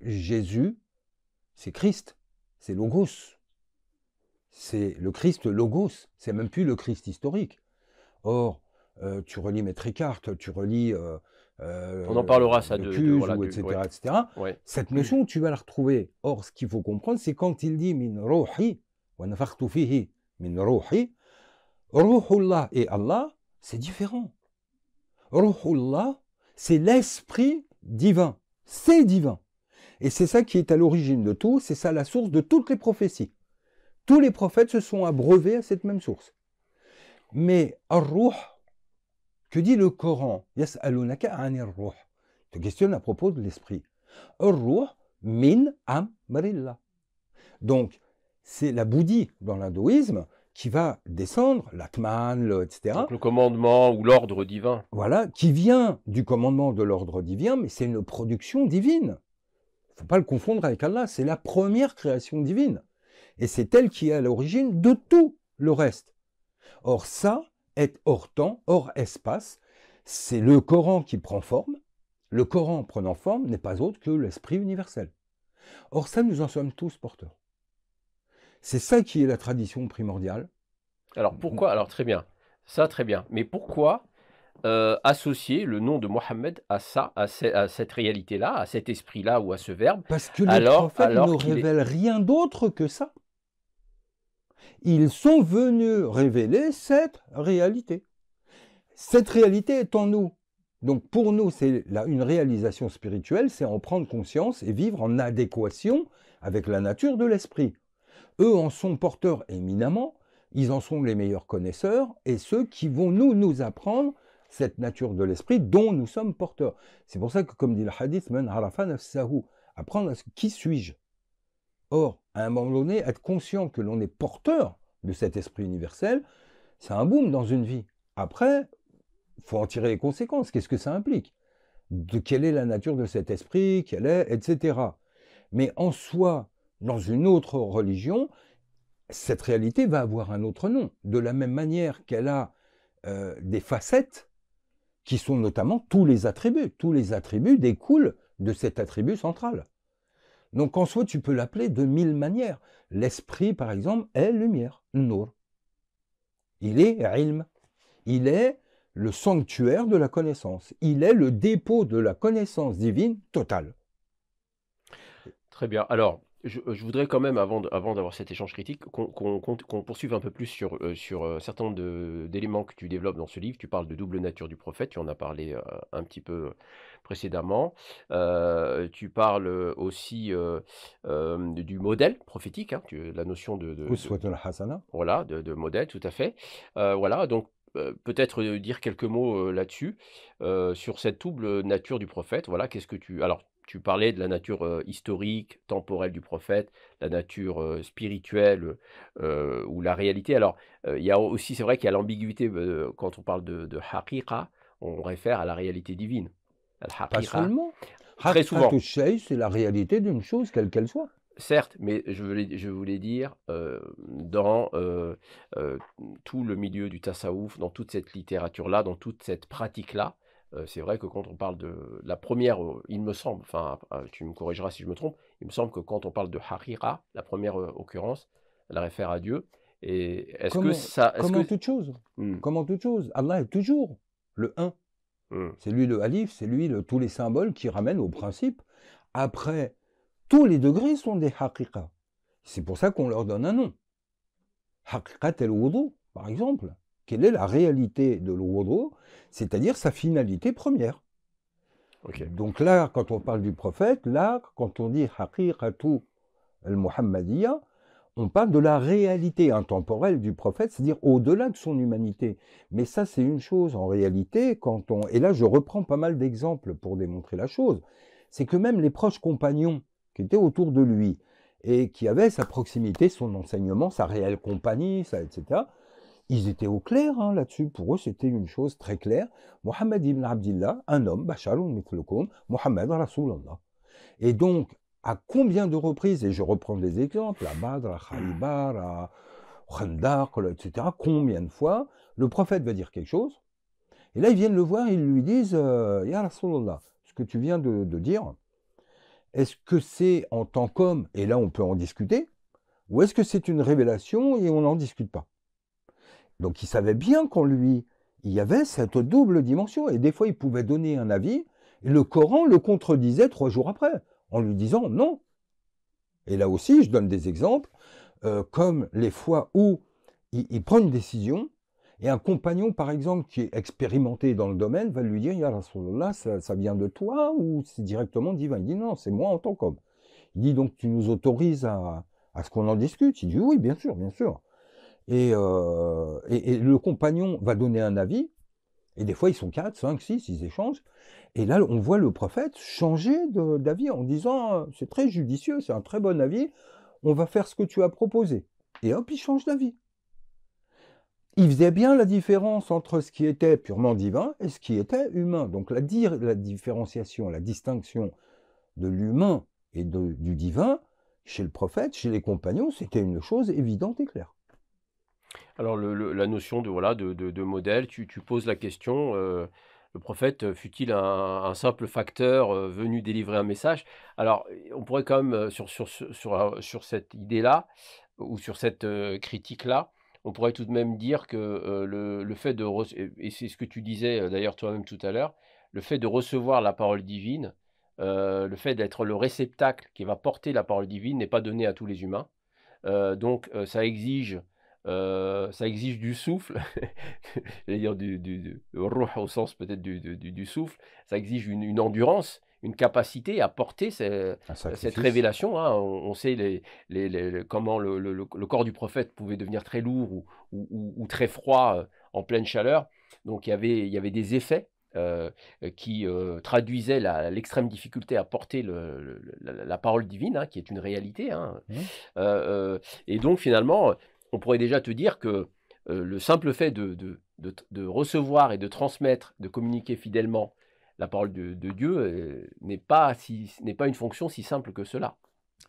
Jésus, c'est Christ, c'est Logos. C'est le Christ Logos, c'est même plus le Christ historique. Or, tu relis Maître Eckhart, tu relis On en parlera ça le de Cuse, voilà, ou du ouais, etc. ouais. Cette notion, tu vas la retrouver. Or, ce qu'il faut comprendre, c'est quand il dit « min ruhi wa nafakhtu fihi min ruhi », Ruhullah et Allah, c'est différent. Ruhullah, c'est l'esprit divin. C'est divin. Et c'est ça qui est à l'origine de tout, c'est ça la source de toutes les prophéties. Tous les prophètes se sont abreuvés à cette même source. Mais Ar-Ruh, que dit le Coran? Yas'alunaka anir ruh. Te questionne à propos de l'esprit. Ar-Ruh min amrillah. Donc, c'est la bouddhie dans l'hindouisme qui va descendre, l'Atman, etc. Donc le commandement ou l'ordre divin. Voilà, qui vient du commandement de l'ordre divin, mais c'est une production divine. Il ne faut pas le confondre avec Allah, c'est la première création divine. Et c'est elle qui est à l'origine de tout le reste. Or ça est hors temps, hors espace, c'est le Coran qui prend forme. Le Coran prenant forme n'est pas autre que l'esprit universel. Or ça, nous en sommes tous porteurs. C'est ça qui est la tradition primordiale. Alors pourquoi? Alors très bien, ça très bien. Mais pourquoi, associer le nom de Mohammed à ça, à cette réalité-là, à cet esprit-là ou à ce verbe, Parce que les prophètes ne qu'il est révèlent rien d'autre que ça. Ils sont venus révéler cette réalité. Cette réalité est en nous. Donc pour nous, c'est une réalisation spirituelle, c'est en prendre conscience et vivre en adéquation avec la nature de l'esprit. Eux en sont porteurs éminemment, ils en sont les meilleurs connaisseurs, et ceux qui vont nous apprendre cette nature de l'esprit dont nous sommes porteurs. C'est pour ça que, comme dit le hadith, man arafa nafsahu, apprendre à qui suis-je. Or, à un moment donné, être conscient que l'on est porteur de cet esprit universel, c'est un boom dans une vie. Après, il faut en tirer les conséquences. Qu'est-ce que ça implique? De quelle est la nature de cet esprit, etc. Mais en soi, dans une autre religion, cette réalité va avoir un autre nom. De la même manière qu'elle a des facettes qui sont notamment tous les attributs. Tous les attributs découlent de cet attribut central. Donc en soi, tu peux l'appeler de mille manières. L'esprit, par exemple, est lumière, nour. Il est ilm. Il est le sanctuaire de la connaissance. Il est le dépôt de la connaissance divine totale. très bien. Alors, je voudrais quand même, avant d'avoir cet échange critique, qu'on poursuive un peu plus sur un certain nombre d'éléments que tu développes dans ce livre. Tu parles de double nature du prophète, tu en as parlé un petit peu précédemment. Tu parles aussi du modèle prophétique, hein, la notion Uswatul hasana. voilà, de modèle, tout à fait. Voilà, donc peut-être dire quelques mots là-dessus, sur cette double nature du prophète. Voilà, qu'est-ce que tu. Alors, tu parlais de la nature historique, temporelle du prophète, la nature spirituelle ou la réalité. Alors, il y a aussi, c'est vrai qu'il y a l'ambiguïté quand on parle de haqiqa, on réfère à la réalité divine. Pas Al-haqiqa, seulement. très souvent. Haqqatu shay, c'est la réalité d'une chose, quelle qu'elle soit. Certes, mais je voulais dire, dans, tout le milieu du tasawwuf, dans toute cette littérature-là, dans toute cette pratique-là, c'est vrai que quand on parle de la première, il me semble, enfin, tu me corrigeras si je me trompe, il me semble que quand on parle de haqiqa, la première occurrence, elle réfère à Dieu. Et est-ce que ça, est-ce Comment que toute chose. Mmh, Comment toute chose. Allah est toujours le un. mmh. C'est lui le alif, c'est lui tous les symboles qui ramènent au principe. Après, tous les degrés sont des haqiqa. C'est pour ça qu'on leur donne un nom. Haqiqat el-wudu, par exemple. Quelle est la réalité de l'wudu? C'est-à-dire sa finalité première. Ok. Donc là, quand on parle du prophète, là, quand on dit haqiqatu al-Muhammadiyya, on parle de la réalité intemporelle du prophète, c'est-à-dire au-delà de son humanité. Mais ça, c'est une chose. En réalité, et là, je reprends pas mal d'exemples pour démontrer la chose, c'est que même les proches compagnons qui étaient autour de lui et qui avaient sa proximité, son enseignement, sa réelle compagnie, ça, etc., ils étaient au clair hein, là-dessus. Pour eux, c'était une chose très claire. Mohammed ibn Abdillah, un homme, Basharun mithlukum, Mohammed Rasulallah. Et donc, à combien de reprises, et je reprends des exemples, à Badr, à Khaybar, à Khandaq, etc., combien de fois, le prophète va dire quelque chose, et là, ils viennent le voir, ils lui disent, Ya Rasulallah, ce que tu viens de dire, est-ce que c'est en tant qu'homme, et là on peut en discuter, ou est-ce que c'est une révélation et on n'en discute pas? Donc il savait bien qu'en lui, il y avait cette double dimension, et des fois il pouvait donner un avis, et le Coran le contredisait 3 jours après, en lui disant non. Et là aussi, je donne des exemples, comme les fois où il prend une décision, et un compagnon, par exemple, qui est expérimenté dans le domaine, va lui dire, Ya Rasulallah, ça vient de toi ou c'est directement divin? Il dit, non, c'est moi en tant qu'homme. Il dit, donc tu nous autorises à ce qu'on en discute? Il dit, oui, bien sûr, bien sûr. Et le compagnon va donner un avis, et des fois ils sont 4, 5, 6, ils échangent, et là on voit le prophète changer d'avis en disant c'est très judicieux, c'est un très bon avis, on va faire ce que tu as proposé. Et hop, il change d'avis. Il faisait bien la différence entre ce qui était purement divin et ce qui était humain. Donc la différenciation, la distinction de l'humain et du divin, chez le prophète, chez les compagnons, c'était une chose évidente et claire. Alors la notion de, voilà, de modèle, tu poses la question, le prophète fut-il un simple facteur, venu délivrer un message? Alors, on pourrait quand même, sur cette idée-là, ou sur cette, critique-là, on pourrait tout de même dire que, le fait de rece et c'est ce que tu disais, d'ailleurs toi-même tout à l'heure, le fait de recevoir la parole divine, le fait d'être le réceptacle qui va porter la parole divine n'est pas donné à tous les humains. Donc ça exige du souffle, j'allais dire du ruh au sens peut-être du souffle. Ça exige une endurance, une capacité à porter Un cette sacrifice. révélation, hein. On sait comment le corps du prophète pouvait devenir très lourd ou très froid, en pleine chaleur. Donc il y avait des effets, qui, traduisaient l'extrême difficulté à porter la parole divine, hein, qui est une réalité, hein. Hein. Et donc finalement, on pourrait déjà te dire que, le simple fait de recevoir et de transmettre, de communiquer fidèlement la parole de Dieu, n'est pas une fonction si simple que cela.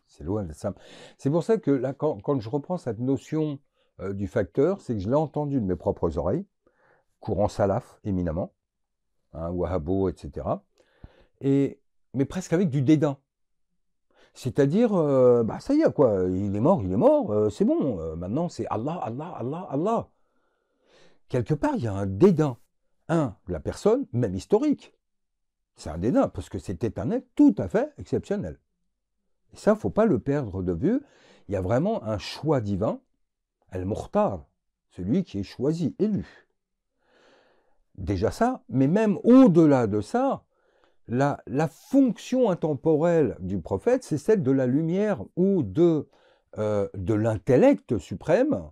C'est loin d'être simple. C'est pour ça que là, quand je reprends cette notion du facteur, c'est que je l'ai entendu de mes propres oreilles, courant salaf éminemment, hein, wahhabo, etc. Mais presque avec du dédain. C'est-à-dire, bah ça y est, quoi, il est mort, c'est bon, maintenant c'est Allah, Allah, Allah, Allah. Quelque part, il y a un dédain. De la personne, même historique. C'est un dédain, parce que c'était un être tout à fait exceptionnel. Et ça, il ne faut pas le perdre de vue. Il y a vraiment un choix divin, El-Mukhtar, celui qui est choisi, élu. Déjà ça, mais même au-delà de ça, la fonction intemporelle du prophète, c'est celle de la lumière ou de l'intellect suprême,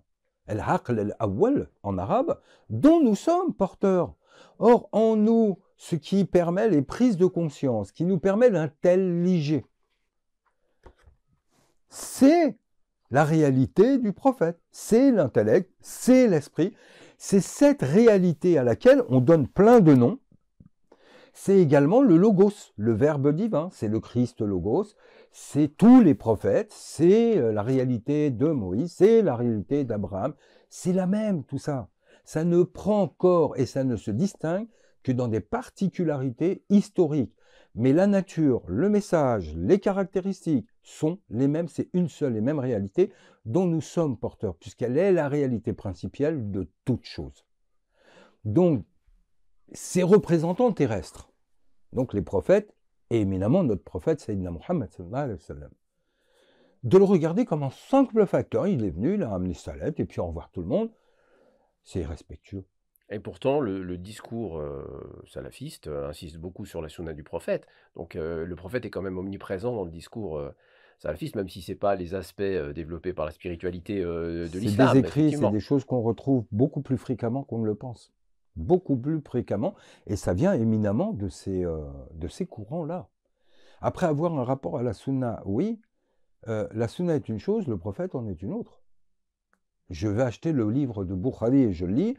El-Aql el-Awwal en arabe, dont nous sommes porteurs. Or, en nous, ce qui permet les prises de conscience, qui nous permet d'intelliger, c'est la réalité du prophète, c'est l'intellect, c'est l'esprit, c'est cette réalité à laquelle on donne plein de noms. C'est également le logos, le verbe divin, c'est le Christ logos, c'est tous les prophètes, c'est la réalité de Moïse, c'est la réalité d'Abraham, c'est la même tout ça. Ça ne prend corps et ça ne se distingue que dans des particularités historiques. Mais la nature, le message, les caractéristiques sont les mêmes, c'est une seule et même réalité dont nous sommes porteurs, puisqu'elle est la réalité principale de toute chose. Donc, ces représentants terrestres, donc les prophètes, et éminemment notre prophète Sayyidina Muhammad sallallahu alayhi wa sallam, de le regarder comme un simple facteur, il est venu, il a amené sa lettre, et puis au revoir tout le monde, c'est irrespectueux. Et pourtant, le discours salafiste insiste beaucoup sur la sunna du prophète. Donc, le prophète est quand même omniprésent dans le discours salafiste, même si ce n'est pas les aspects développés par la spiritualité de C'est des l'islam, écrits, c'est effectivement. des choses qu'on retrouve beaucoup plus fréquemment qu'on ne le pense. Beaucoup plus fréquemment, et ça vient éminemment de ces courants-là. Après avoir un rapport à la sunna, oui, la sunna est une chose, le prophète en est une autre. Je vais acheter le livre de Bukhari et je le lis,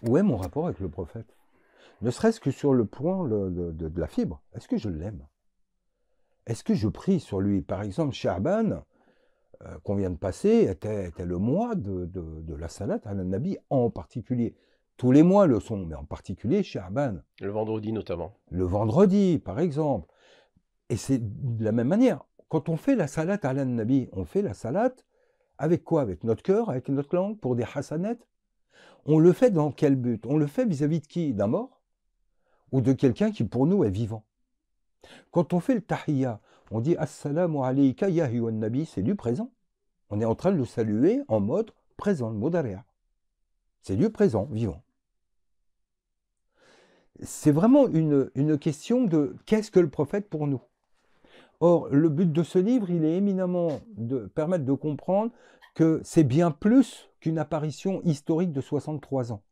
où est mon rapport avec le prophète? Ne serait-ce que sur le point de la fibre. Est-ce que je l'aime? Est-ce que je prie sur lui? Par exemple, Sha'ban, qu'on vient de passer, était le mois de la salat à la Nabi en particulier. Tous les mois le sont, mais en particulier Sha'ban. Le vendredi notamment. Le vendredi, par exemple. Et c'est de la même manière. Quand on fait la salat à la Nabi, on fait la salat avec quoi? Avec notre cœur, avec notre langue, pour des hasanets? On le fait dans quel but? On le fait vis-à-vis de qui? D'un mort? Ou de quelqu'un qui pour nous est vivant? Quand on fait le tahiyya, on dit Assalamu alayka ya ayyuhan nabi, c'est du présent. On est en train de le saluer en mode présent, le modarea. C'est du présent, vivant. C'est vraiment une question de qu'est-ce que le prophète pour nous? Or, le but de ce livre, il est éminemment de permettre de comprendre que c'est bien plus qu'une apparition historique de 63 ans.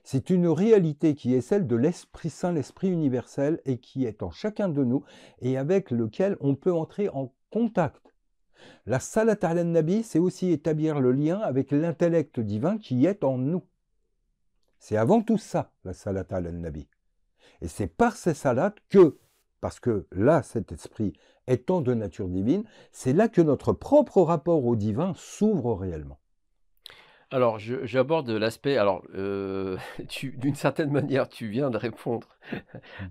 C'est une réalité qui est celle de l'Esprit Saint, l'Esprit universel, et qui est en chacun de nous, et avec lequel on peut entrer en contact. La salat ala nabi, c'est aussi établir le lien avec l'intellect divin qui est en nous. C'est avant tout ça, la salat ala nabi. Et c'est par ces salats que, parce que là, cet esprit étant de nature divine, c'est là que notre propre rapport au divin s'ouvre réellement. Alors, j'aborde l'aspect. Alors, d'une certaine manière, tu viens de répondre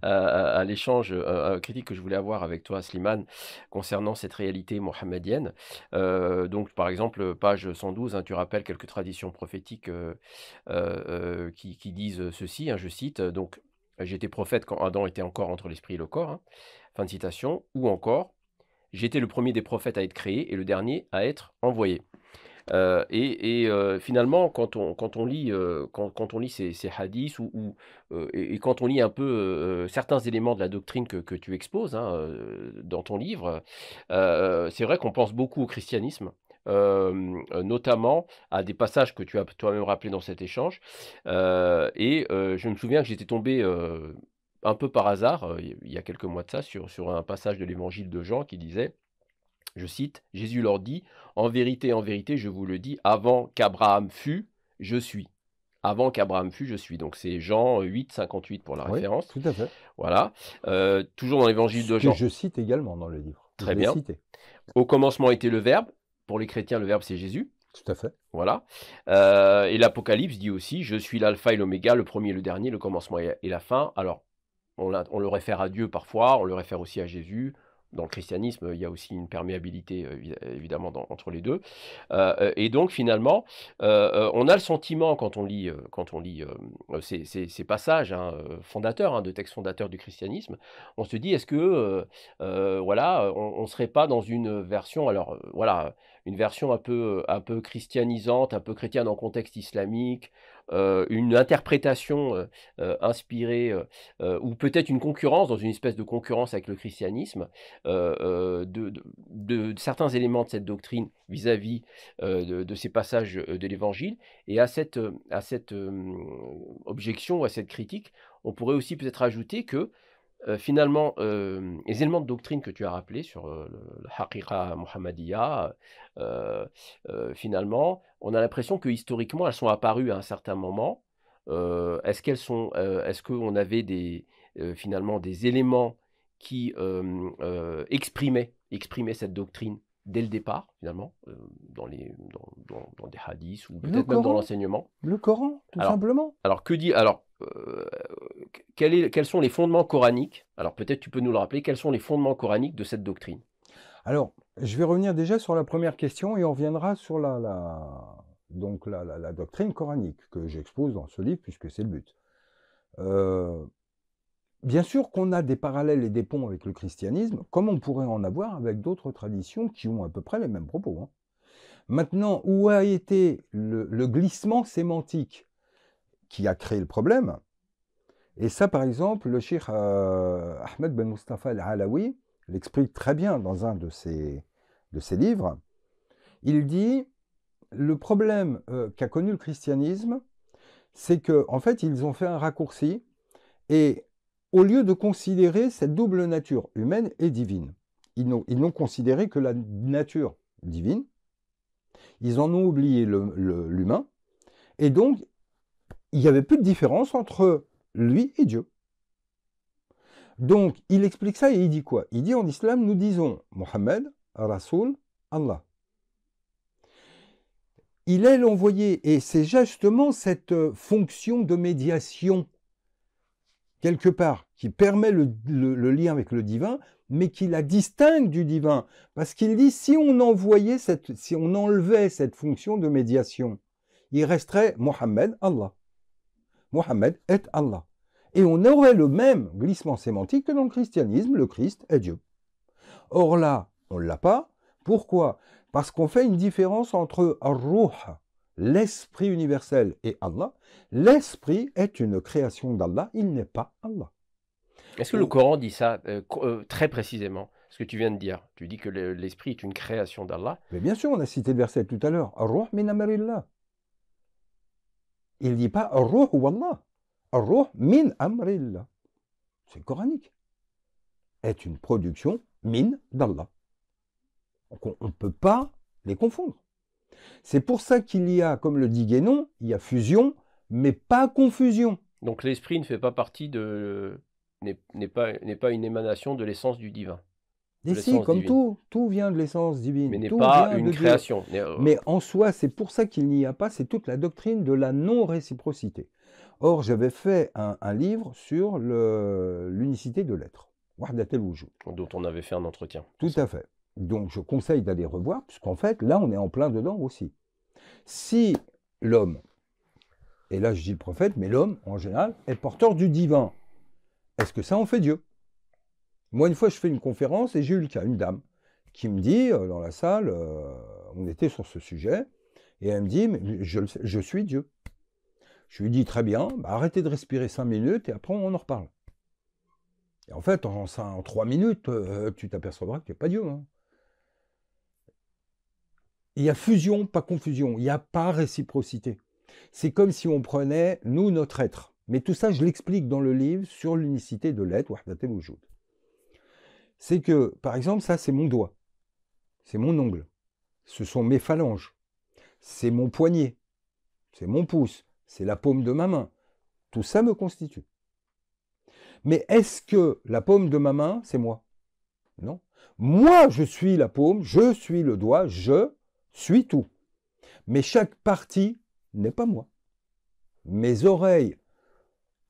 à l'échange critique que je voulais avoir avec toi, Slimane, concernant cette réalité mohammedienne. Donc, par exemple, page 112, hein, tu rappelles quelques traditions prophétiques qui disent ceci, hein, je cite, donc, j'étais prophète quand Adam était encore entre l'esprit et le corps, hein, fin de citation, ou encore, j'étais le premier des prophètes à être créé et le dernier à être envoyé. Finalement, quand on lit, quand on lit ces hadiths et quand on lit un peu, certains éléments de la doctrine que tu exposes, hein, dans ton livre, c'est vrai qu'on pense beaucoup au christianisme, notamment à des passages que tu as toi-même rappelés dans cet échange, je me souviens que j'étais tombé, un peu par hasard, il y a quelques mois de ça, sur un passage de l'évangile de Jean qui disait, je cite, Jésus leur dit, en vérité, je vous le dis, avant qu'Abraham fût, je suis. Avant qu'Abraham fût, je suis. Donc c'est Jean 8, 58 pour la Oui, référence. tout à fait. Voilà. Toujours dans l'évangile Ce de que Jean. je cite également dans le livre. Je Très l'ai bien. cité. Au commencement était le Verbe. Pour les chrétiens, le Verbe, c'est Jésus. Tout à fait. Voilà. Et l'Apocalypse dit aussi, je suis l'alpha et l'oméga, le premier et le dernier, le commencement et la fin. Alors, on le réfère à Dieu parfois, on le réfère aussi à Jésus. Dans le christianisme, il y a aussi une perméabilité évidemment entre les deux. Et donc finalement, on a le sentiment quand on lit, ces passages hein, fondateurs, hein, de textes fondateurs du christianisme, on se dit est-ce que voilà, on ne serait pas dans une version, alors voilà, une version un peu christianisante, un peu chrétienne en contexte islamique, une interprétation inspirée ou peut-être une concurrence, dans une espèce de concurrence avec le christianisme, de certains éléments de cette doctrine vis-à-vis de ces passages de l'Évangile. Et à cette objection, à cette critique, on pourrait aussi peut-être ajouter que finalement, les éléments de doctrine que tu as rappelés sur le haqiqa muhammadiyya, finalement, on a l'impression que historiquement, elles sont apparues à un certain moment. Est-ce qu'on avait finalement des éléments qui exprimaient cette doctrine dès le départ, finalement, dans des hadiths ou Le peut-être même dans Coran. l'enseignement? Le Coran, tout Alors, simplement. alors, quels sont les fondements coraniques? Alors peut-être tu peux nous le rappeler, quels sont les fondements coraniques de cette doctrine? Alors, je vais revenir déjà sur la première question et on reviendra sur donc la doctrine coranique que j'expose dans ce livre, puisque c'est le but. Bien sûr qu'on a des parallèles et des ponts avec le christianisme, comme on pourrait en avoir avec d'autres traditions qui ont à peu près les mêmes propos, hein. Maintenant, où a été le glissement sémantique? qui a créé le problème. Et ça, par exemple, le cheikh Ahmed Ben Mustafa Al-Alawi l'explique très bien dans un de ses livres. Il dit, le problème qu'a connu le christianisme, c'est qu'en fait, ils ont fait un raccourci, et au lieu de considérer cette double nature humaine et divine, ils n'ont considéré que la nature divine, ils en ont oublié l'humain, et donc, il n'y avait plus de différence entre lui et Dieu. Donc, il explique ça et il dit quoi? Il dit, en islam, nous disons Mohammed, Rasoul, Allah. Il est l'envoyé, et c'est justement cette fonction de médiation, quelque part, qui permet le lien avec le divin, mais qui la distingue du divin. Parce qu'il dit, si on enlevait cette fonction de médiation, il resterait Mohammed, Allah. Mohammed est Allah. Et on aurait le même glissement sémantique que dans le christianisme, le Christ est Dieu. Or là, on ne l'a pas. Pourquoi? Parce qu'on fait une différence entre Ar-Ruh, l'esprit universel, et Allah. L'esprit est une création d'Allah, il n'est pas Allah. Est-ce que le Coran dit ça très précisément, ce que tu viens de dire? Tu dis que l'esprit est une création d'Allah. Mais bien sûr, on a cité le verset tout à l'heure. Ar-Ruh min amrillah. Il ne dit pas Ar-Ruh ou Allah. Ar-Ruh min amrillah. C'est coranique. Est une production min d'Allah. Donc on ne peut pas les confondre. C'est pour ça qu'il y a, comme le dit Guénon, il y a fusion, mais pas confusion. Donc l'esprit ne fait pas partie n'est pas une émanation de l'essence du divin. Et si, comme tout vient de l'essence divine. Mais n'est tout pas vient une de création. Mais en soi, c'est pour ça qu'il n'y a pas, c'est toute la doctrine de la non-réciprocité. Or, j'avais fait un livre sur l'unicité de l'être, Wahdat al-Wujud. Dont on avait fait un entretien. Tout à fait. Donc, je conseille d'aller revoir, puisqu'en fait, là, on est en plein dedans aussi. Si l'homme, et là je dis le prophète, mais l'homme, en général, est porteur du divin, est-ce que ça en fait Dieu? Moi, une fois, je fais une conférence et j'ai eu le cas, une dame, qui me dit, dans la salle, on était sur ce sujet, et elle me dit, mais je suis Dieu. Je lui dis, très bien, bah, arrêtez de respirer 5 minutes et après on en reparle. Et en fait, en 3 minutes, tu t'apercevras que tu n'es pas Dieu. Hein. Il y a fusion, pas confusion. Il n'y a pas réciprocité. C'est comme si on prenait, nous, notre être. Mais tout ça, je l'explique dans le livre sur l'unicité de l'être, Wahdat al-Wujud. C'est que, par exemple, ça, c'est mon doigt. C'est mon ongle. Ce sont mes phalanges. C'est mon poignet. C'est mon pouce. C'est la paume de ma main. Tout ça me constitue. Mais est-ce que la paume de ma main, c'est moi? Non. Moi, je suis la paume, je suis le doigt, je suis tout. Mais chaque partie n'est pas moi. Mes oreilles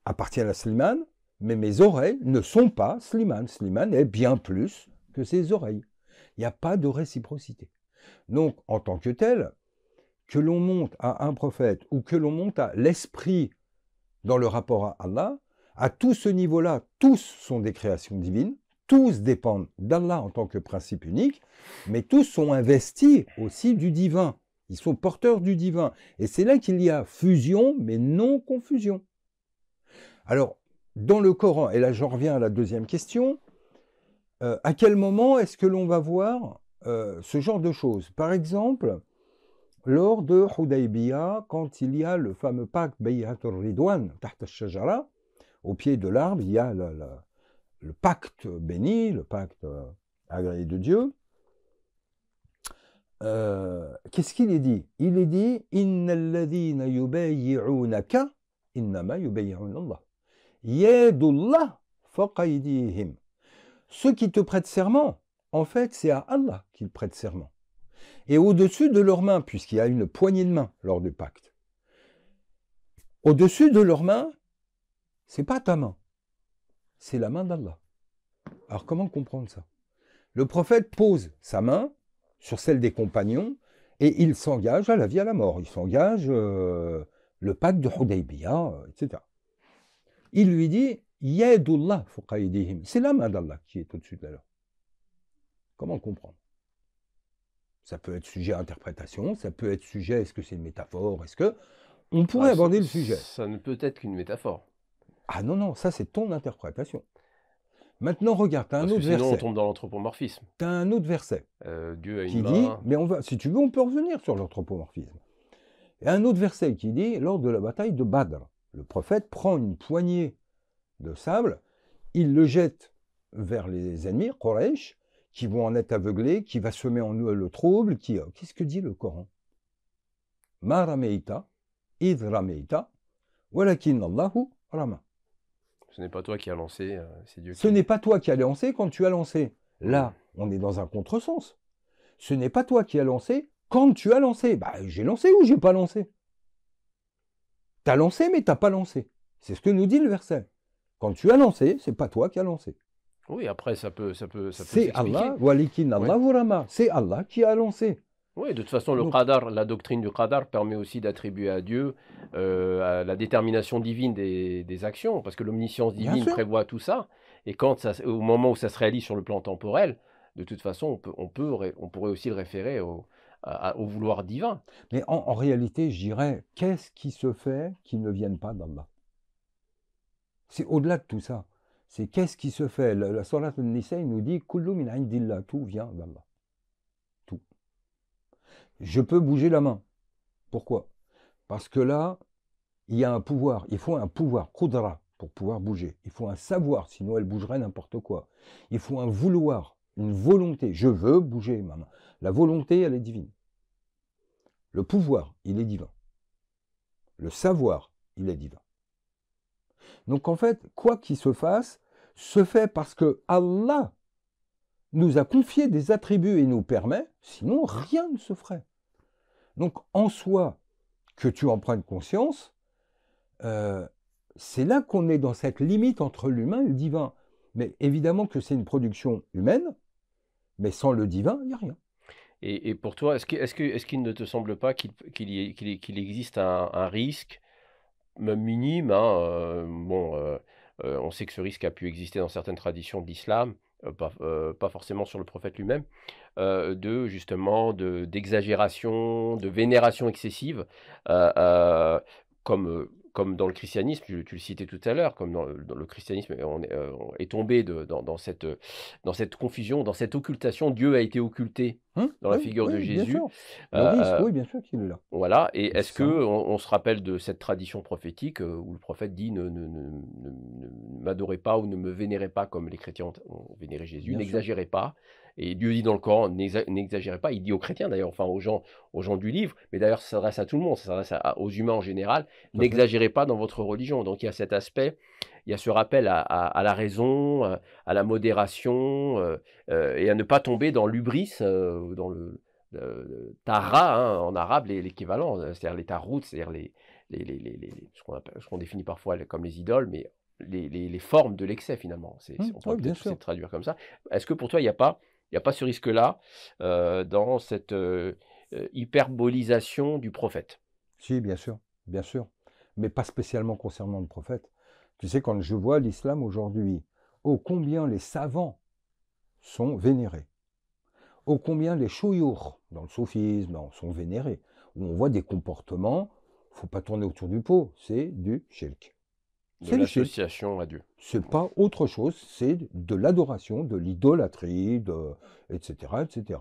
appartiennent à Slimane, mais mes oreilles ne sont pas Slimane. Slimane est bien plus que ses oreilles. Il n'y a pas de réciprocité. Donc, en tant que tel, que l'on monte à un prophète ou que l'on monte à l'esprit dans le rapport à Allah, à tout ce niveau-là, tous sont des créations divines, tous dépendent d'Allah en tant que principe unique, mais tous sont investis aussi du divin. Ils sont porteurs du divin. Et c'est là qu'il y a fusion, mais non confusion. Alors, dans le Coran, et là j'en reviens à la deuxième question, à quel moment est-ce que l'on va voir ce genre de choses? Par exemple, lors de Hudaybiyah, quand il y a le fameux pacte Bay'at al-Ridwan, Tahta al-Shajara, au pied de l'arbre, il y a le pacte béni, le pacte agréé de Dieu. Qu'est-ce qu'il est dit? Il est dit Innal ladhina yubayyi'unaka innama yubayyi'una Allah. Yadullah faqaydihim. Ceux qui te prêtent serment, en fait, c'est à Allah qu'ils prêtent serment. Et au-dessus de leurs mains, puisqu'il y a une poignée de main lors du pacte, au-dessus de leurs mains, c'est pas ta main, c'est la main d'Allah. Alors comment comprendre ça? Le prophète pose sa main sur celle des compagnons et il s'engage à la vie à la mort. Il s'engage le pacte de Hudaybiyah, etc. Il lui dit Yadullah fuqaydihim. C'est la main d'Allah qui est au-dessus de la leur. Comment comprendre? Ça peut être sujet à interprétation, ça peut être sujet, est-ce que c'est une métaphore, est-ce que... On pourrait aborder le sujet. Ça ne peut être qu'une métaphore. Ah non, non, ça c'est ton interprétation. Maintenant, regarde, tu as un Parce que autre sinon, on verset. tombe dans l'anthropomorphisme. Tu as un autre verset Dieu a une qui dit, main. mais si tu veux, on peut revenir sur l'anthropomorphisme. Il y a un autre verset qui dit, lors de la bataille de Badr, le prophète prend une poignée de sable, il le jette vers les ennemis, Quraysh, qui vont en être aveuglés, qui va semer en eux le trouble. Qu'est-ce que dit le Coran? Ma rameita, id rameita, walakin Allahu rama. Ce n'est pas toi qui as lancé, c'est Dieu qui... Ce n'est pas toi qui as lancé quand tu as lancé. Là, on est dans un contresens. Ce n'est pas toi qui as lancé quand tu as lancé. Bah, j'ai lancé ou j'ai pas lancé? Tu as lancé, mais tu n'as pas lancé. C'est ce que nous dit le verset. Quand tu as lancé, c'est pas toi qui as lancé. Oui, après, ça peut C'est Allah, walikin Allahu rama. C'est Allah qui a lancé. Oui, de toute façon, le qadar, la doctrine du qadar permet aussi d'attribuer à Dieu à la détermination divine des actions, parce que l'omniscience divine prévoit tout ça, et au moment où ça se réalise sur le plan temporel, de toute façon, on pourrait aussi le référer au vouloir divin. Mais en réalité, je dirais, qu'est-ce qui se fait qui ne vienne pas d'Allah? C'est au-delà de tout ça. C'est qu'est-ce qui se fait. La Surat al-Nisa nous dit « Kullu min indillah », tout vient d'Allah. Tout. Je peux bouger la main. Pourquoi? Parce que là, il y a un pouvoir. Il faut un pouvoir, qudra, pour pouvoir bouger. Il faut un savoir, sinon elle bougerait n'importe quoi. Il faut un vouloir, une volonté. Je veux bouger ma main. La volonté, elle est divine. Le pouvoir, il est divin. Le savoir, il est divin. Donc en fait, quoi qu'il se fasse, se fait parce que Allah nous a confié des attributs et nous permet, sinon rien ne se ferait. Donc en soi, que tu en prennes conscience, c'est là qu'on est dans cette limite entre l'humain et le divin. Mais évidemment que c'est une production humaine, mais sans le divin, il n'y a rien. Et pour toi, est-ce qu'il ne te semble pas qu'il existe un risque, même minime, hein, on sait que ce risque a pu exister dans certaines traditions de l'islam, pas forcément sur le prophète lui-même, d'exagération, de vénération excessive, comme dans le christianisme, tu le citais tout à l'heure, comme dans le christianisme, on est tombé dans cette confusion, dans cette occultation. Dieu a été occulté dans la figure de Jésus. Oui, bien sûr qu'il est là. Voilà, et est-ce qu'on se rappelle de cette tradition prophétique où le prophète dit ne m'adorez pas ou ne me vénérez pas comme les chrétiens ont vénéré Jésus, n'exagérez pas. Et Dieu dit dans le Coran, n'exagérez pas, il dit aux chrétiens d'ailleurs, enfin aux gens du livre, mais d'ailleurs ça s'adresse à tout le monde, ça s'adresse aux humains en général, n'exagérez pas dans votre religion. Donc il y a cet aspect, il y a ce rappel à la raison, à la modération, et à ne pas tomber dans l'hubris, dans le tara, hein, en arabe, l'équivalent, c'est-à-dire les taroutes, c'est-à-dire ce qu'on définit parfois comme les idoles, mais les formes de l'excès finalement. On pourrait peut-être essayer de traduire comme ça. Est-ce que pour toi, il n'y a pas ce risque-là dans cette hyperbolisation du prophète? Si, bien sûr, mais pas spécialement concernant le prophète. Tu sais, quand je vois l'islam aujourd'hui, ô combien les savants sont vénérés, ô combien les chouyours dans le soufisme sont vénérés, où on voit des comportements, il ne faut pas tourner autour du pot, c'est du shirk. De l'association à Dieu. C'est pas autre chose, c'est de l'adoration, de l'idolâtrie, etc., etc.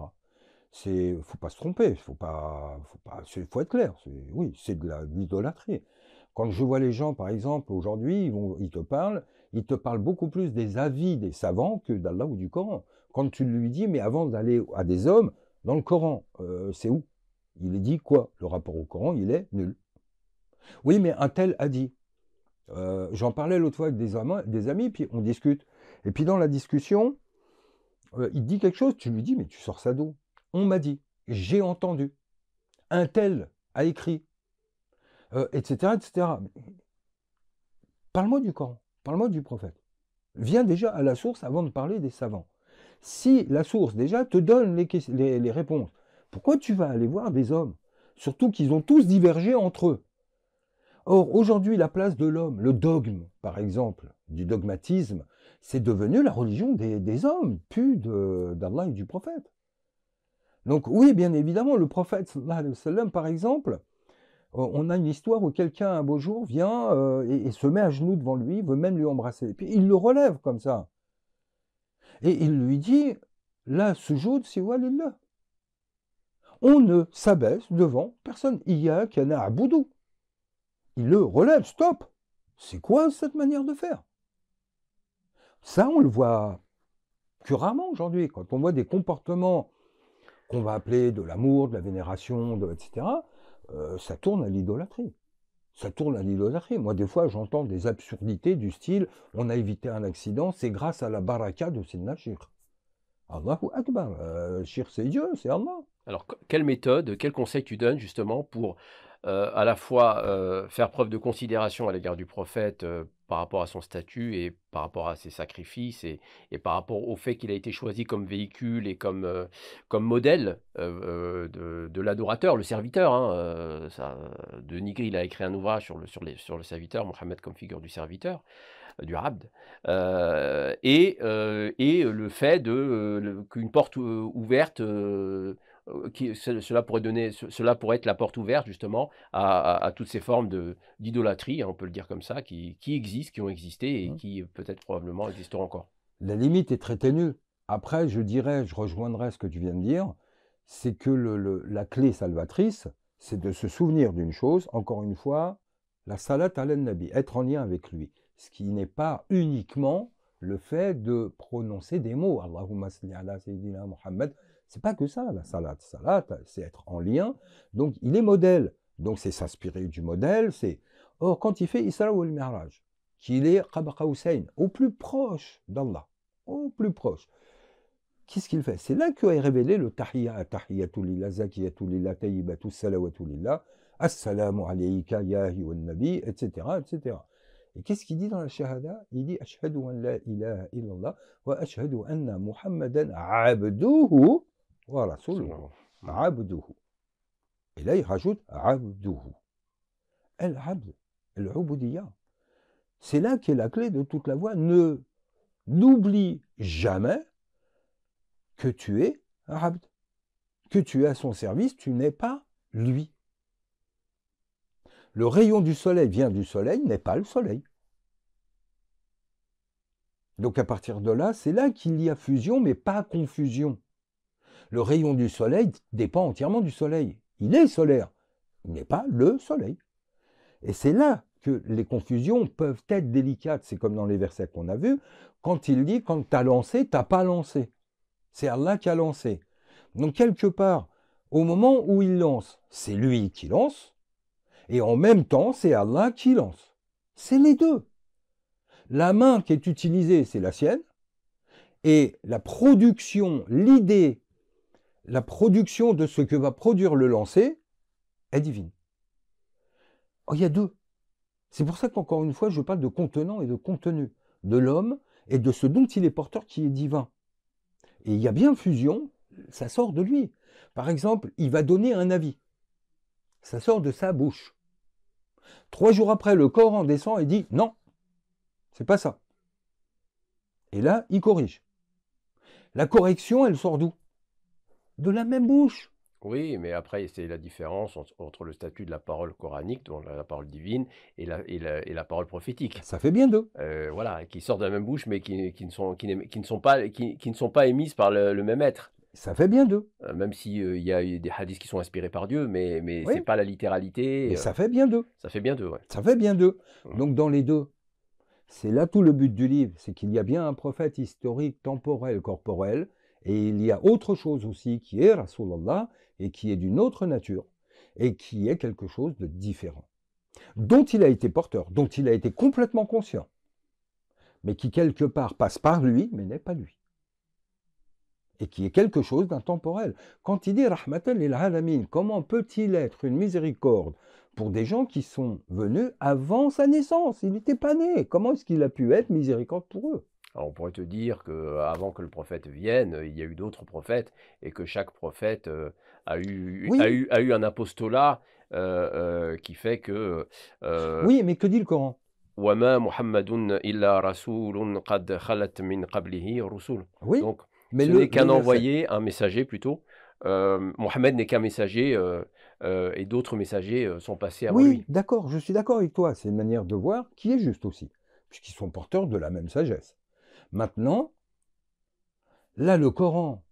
Faut pas se tromper, faut être clair. Oui, c'est de l'idolâtrie. Quand je vois les gens, par exemple, aujourd'hui, ils te parlent beaucoup plus des avis des savants que d'Allah ou du Coran. Quand tu lui dis, mais avant d'aller à des hommes, dans le Coran, c'est où? Il est dit quoi? Le rapport au Coran, il est nul. Oui, mais un tel a dit. J'en parlais l'autre fois avec des amis, puis on discute. Et puis dans la discussion, il dit quelque chose, tu lui dis, mais tu sors ça d'où? On m'a dit, j'ai entendu, un tel a écrit, etc., etc. Parle-moi du Coran, parle-moi du prophète. Viens déjà à la source avant de parler des savants. Si la source déjà te donne les réponses, pourquoi tu vas aller voir des hommes? Surtout qu'ils ont tous divergé entre eux. Or, aujourd'hui, la place de l'homme, le dogme, par exemple, du dogmatisme, c'est devenu la religion des hommes, plus d'Allah et du prophète. Donc oui, bien évidemment, le prophète, sallallahu alayhi wa sallam, par exemple, On a une histoire où quelqu'un, un beau jour, vient et se met à genoux devant lui, veut même lui embrasser. Et puis il le relève comme ça. Et il lui dit, la sujoud siwa lillah. On ne s'abaisse devant personne. Iyyak na'budu. Il le relève, stop. C'est quoi cette manière de faire? Ça, on le voit plus rarement aujourd'hui. Quand on voit des comportements qu'on va appeler de l'amour, de la vénération, etc., ça tourne à l'idolâtrie. Ça tourne à l'idolâtrie. Moi, des fois, j'entends des absurdités du style « on a évité un accident, c'est grâce à la baraka de Sidna Shir ». Allahu Akbar. Shir, c'est Dieu, c'est Allah. Alors, quelle méthode, quel conseil tu donnes justement pour à la fois faire preuve de considération à l'égard du prophète par rapport à son statut et par rapport à ses sacrifices et par rapport au fait qu'il a été choisi comme véhicule et comme modèle de l'adorateur, le serviteur. Hein, de Nigri, il a écrit un ouvrage sur le serviteur, Mohammed comme figure du serviteur, du Abd, et le fait qu'une porte ouverte. Cela pourrait être la porte ouverte justement à toutes ces formes d'idolâtrie, hein, on peut le dire comme ça, qui existent, qui ont existé et qui peut-être probablement existeront encore. La limite est très ténue. Après, je dirais, je rejoindrai ce que tu viens de dire, c'est que la clé salvatrice, c'est de se souvenir d'une chose, encore une fois, la salat ala nabi, être en lien avec lui. Ce qui n'est pas uniquement le fait de prononcer des mots. Allahumma salli ala sayyidina Muhammad. C'est pas que ça, la salat. Salat, c'est être en lien. Donc, il est modèle. Donc, c'est s'inspirer du modèle. Or, quand il fait Isra ou al-Mi'raj, qu'il est Qaba Qawsayn, au plus proche d'Allah, au plus proche, qu'est-ce qu'il fait? C'est là qu'est révélé le tahiyya, tahiyyatu lillah, zakiyatu lillah, tayyibatu salawatu lillah, assalamu alayka ya ayyuhan nabi, etc., etc. Et qu'est-ce qu'il dit dans la shahada? Il dit ashhadu an la ilaha illallah wa ashhadu anna muhammadan abduhu wa rasuluhu. Abduhu. Et là, il rajoute abduhu. Al-abd, al-ubudiyya. C'est là qu'est la clé de toute la voie. N'oublie jamais que tu es un abd, que tu es à son service, tu n'es pas lui. Le rayon du soleil vient du soleil, n'est pas le soleil. Donc à partir de là, c'est là qu'il y a fusion, mais pas confusion. Le rayon du soleil dépend entièrement du soleil. Il est solaire, il n'est pas le soleil. Et c'est là que les confusions peuvent être délicates. C'est comme dans les versets qu'on a vus, quand il dit, quand tu as lancé, tu n'as pas lancé. C'est Allah qui a lancé. Donc quelque part, au moment où il lance, c'est lui qui lance, et en même temps, c'est Allah qui lance. C'est les deux. La main qui est utilisée, c'est la sienne, et la production, l'idée, la production de ce que va produire le lancer est divine. Oh, il y a deux. C'est pour ça qu'encore une fois, je parle de contenant et de contenu, de l'homme et de ce dont il est porteur qui est divin. Et il y a bien fusion, ça sort de lui. Par exemple, il va donner un avis. Ça sort de sa bouche. 3 jours après, le Coran descend et dit non, c'est pas ça. Et là, il corrige. La correction, elle sort d'où? De la même bouche. Oui, mais après, c'est la différence entre le statut de la parole coranique, donc la parole divine, et la parole prophétique. Ça fait bien deux. Voilà, qui sortent de la même bouche, mais qui ne sont pas émises par le même être. Ça fait bien deux. Même s'il y a des hadiths qui sont inspirés par Dieu, mais Oui. c'est pas la littéralité. Mais ça fait bien deux. Ça fait bien deux, ouais. Ça fait bien deux. Donc dans les deux, c'est là tout le but du livre, c'est qu'il y a bien un prophète historique, temporel, corporel, et il y a autre chose aussi qui est Rasulallah, et qui est d'une autre nature, et qui est quelque chose de différent, dont il a été porteur, dont il a été complètement conscient, mais qui quelque part passe par lui, mais n'est pas lui. Et qui est quelque chose d'intemporel. Quand il dit Rahmatan lil alamin, comment peut-il être une miséricorde pour des gens qui sont venus avant sa naissance? Il n'était pas né. Comment est-ce qu'il a pu être miséricorde pour eux? Alors, on pourrait te dire qu'avant que le prophète vienne, il y a eu d'autres prophètes et que chaque prophète a eu un apostolat qui fait que... oui, mais que dit le Coran? وَمَا مُحَمَّدٌ إِلَّا رَسُولٌ قَدْ خَلَتْ مِنْ قَبْلِهِ رُسُلٌ. Oui, donc, mais ce n'est qu'un envoyé, un messager plutôt. Mohammed n'est qu'un messager et d'autres messagers sont passés avant Oui, lui. d'accord, je suis d'accord avec toi. C'est une manière de voir qui est juste aussi, puisqu'ils sont porteurs de la même sagesse. Maintenant, là, le Coran,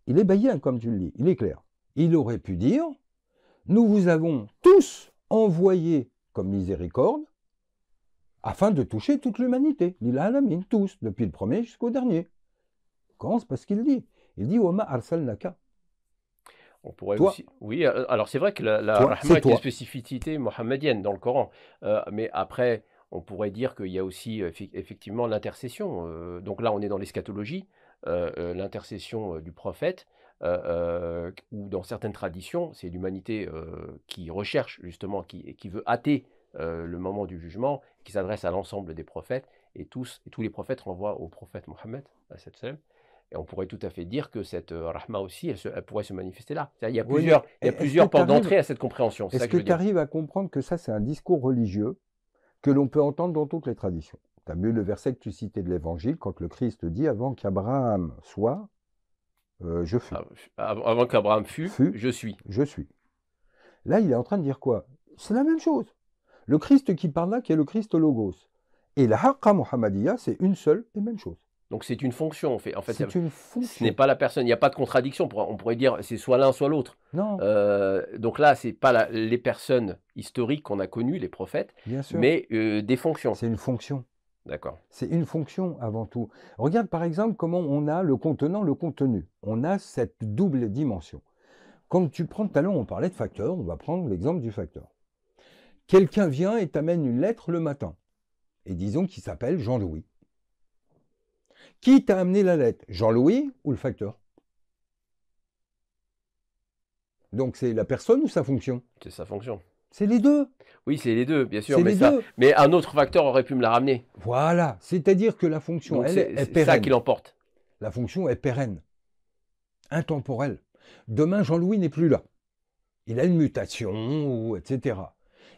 il est bayyin, comme tu le dis, il est clair. Il aurait pu dire, nous vous avons tous envoyés comme miséricorde, afin de toucher toute l'humanité. Lil alamin, tous, depuis le premier jusqu'au dernier. Comment c'est pas ce qu'il dit? Il dit, Wama arsalnaka. On pourrait Toi, aussi oui, alors c'est vrai que la toi, rahma c'est est une toi. spécificité mohammedienne dans le Coran, mais après on pourrait dire qu'il y a aussi effectivement l'intercession, donc là on est dans l'eschatologie, l'intercession, du prophète, ou dans certaines traditions, c'est l'humanité, qui recherche justement, qui veut hâter, le moment du jugement, qui s'adresse à l'ensemble des prophètes et tous les prophètes renvoient au prophète Mohammed, et on pourrait tout à fait dire que cette, rahma aussi, elle pourrait se manifester là. C'est-à-dire, Oui, mais il y a est-ce que plusieurs tu portes arrives, d'entrée à cette compréhension, c'est ça que je veux tu dire. arrives à comprendre que ça, c'est un discours religieux que l'on peut entendre dans toutes les traditions? Tu as vu le verset que tu citais de l'Évangile, quand le Christ dit, avant qu'Abraham soit, je fus. Avant qu'Abraham fût, Fut, je suis. je suis. Là, il est en train de dire quoi? C'est la même chose. Le Christ qui parle là, qui est le Christ Logos. Et la Haqqa Muhammadiyya, c'est une seule et même chose. Donc c'est une fonction, en fait, C'est une ce n'est fonction. pas la personne, il n'y a pas de contradiction, on pourrait dire c'est soit l'un, soit l'autre. Non, Donc là, c'est pas les personnes historiques qu'on a connues, les prophètes, bien sûr. mais des fonctions. C'est une fonction. D'accord. C'est une fonction avant tout. Regarde par exemple comment on a le contenant, le contenu. On a cette double dimension. Quand tu prends tout à l'heure, on parlait de facteur, on va prendre l'exemple du facteur. Quelqu'un vient et t'amène une lettre le matin. Et disons qu'il s'appelle Jean-Louis. Qui t'a amené la lettre? Jean-Louis ou le facteur? Donc c'est la personne ou sa fonction? C'est sa fonction. C'est les deux. Oui, c'est les deux, bien sûr, C'est les deux. mais un autre facteur aurait pu me la ramener. Voilà. C'est-à-dire que la fonction, Donc elle, est c'est ça pérenne. qui l'emporte. La fonction est pérenne, intemporelle. Demain, Jean-Louis n'est plus là. Il a une mutation, etc.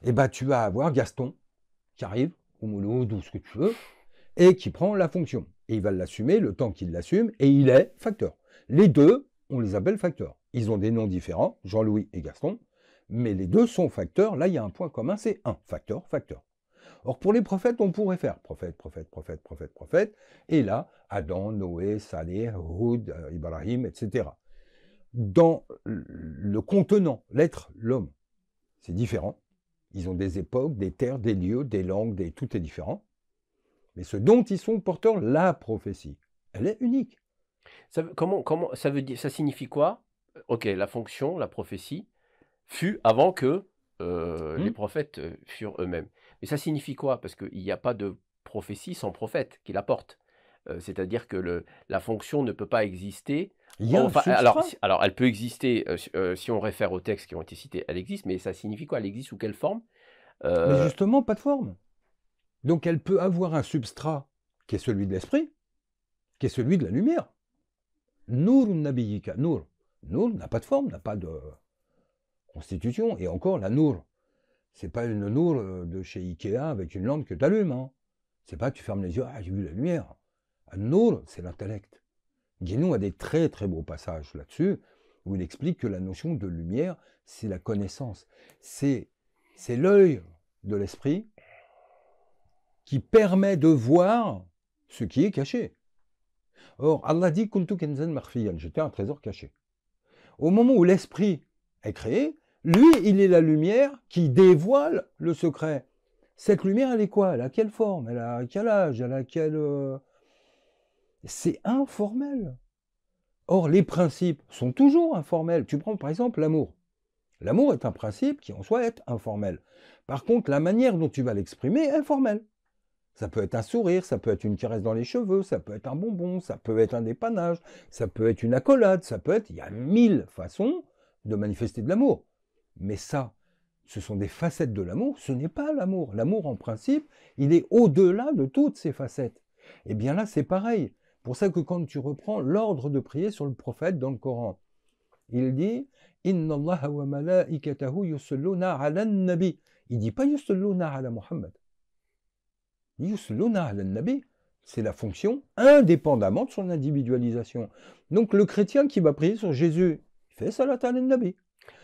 Et bien, tu vas avoir Gaston qui arrive, ou Mouloud, ou ce que tu veux, et qui prend la fonction. Et il va l'assumer le temps qu'il l'assume, et il est facteur. Les deux, on les appelle facteurs. Ils ont des noms différents, Jean-Louis et Gaston, mais les deux sont facteurs. Là, il y a un point commun, c'est un facteur, facteur. Or, pour les prophètes, on pourrait faire prophète, prophète, prophète, prophète, prophète, et là, Adam, Noé, Saleh, Houd, Ibrahim, etc. Dans le contenant, l'être, l'homme, c'est différent. Ils ont des époques, des terres, des lieux, des langues, tout est différent. Mais ce dont ils sont porteurs, la prophétie, elle est unique. Comment ça veut dire, ça signifie quoi? Ok, la fonction, la prophétie, fut avant que les prophètes furent eux-mêmes. Mais ça signifie quoi? Parce qu'il n'y a pas de prophétie sans prophète qui la porte. C'est-à-dire que la fonction ne peut pas exister. Il y a un Enfin, substrat. alors, elle peut exister, si on réfère aux textes qui ont été cités, elle existe, mais ça signifie quoi? Elle existe sous quelle forme? Mais Euh, justement, pas de forme. Donc elle peut avoir un substrat qui est celui de l'esprit, qui est celui de la lumière. Nour nabiyika, Nour. Nour n'a pas de forme, n'a pas de constitution. Et encore, la Nour, c'est pas une Nour de chez Ikea avec une lampe que tu allumes. Hein. C'est pas que tu fermes les yeux, ah j'ai vu la lumière. Un Nour, c'est l'intellect. Guénon a des très très beaux passages là-dessus, où il explique que la notion de lumière, c'est la connaissance. C'est l'œil de l'esprit qui permet de voir ce qui est caché. Or, Allah dit Kuntu kenzan makhfiyan, j'étais un trésor caché. Au moment où l'esprit est créé, lui, il est la lumière qui dévoile le secret. Cette lumière, elle est quoi? Elle a quelle forme? Elle a quel âge? Elle a quel... C'est informel. Or, les principes sont toujours informels. Tu prends par exemple l'amour. L'amour est un principe qui en soi est informel. Par contre, la manière dont tu vas l'exprimer est informelle. Ça peut être un sourire, ça peut être une caresse dans les cheveux, ça peut être un bonbon, ça peut être un dépannage, ça peut être une accolade, ça peut être... Il y a 1000 façons de manifester de l'amour. Mais ça, ce sont des facettes de l'amour, ce n'est pas l'amour. L'amour, en principe, il est au-delà de toutes ces facettes. Et bien là, c'est pareil. Pour ça que quand tu reprends l'ordre de prier sur le prophète dans le Coran, il dit « Inna Allah wa malaikatahu yusalluna ala nabi » Il dit pas « yusalluna ala Muhammad ». Yusalluna ala nabi, c'est la fonction indépendamment de son individualisation. Donc le chrétien qui va prier sur Jésus, il fait salat ala nabi.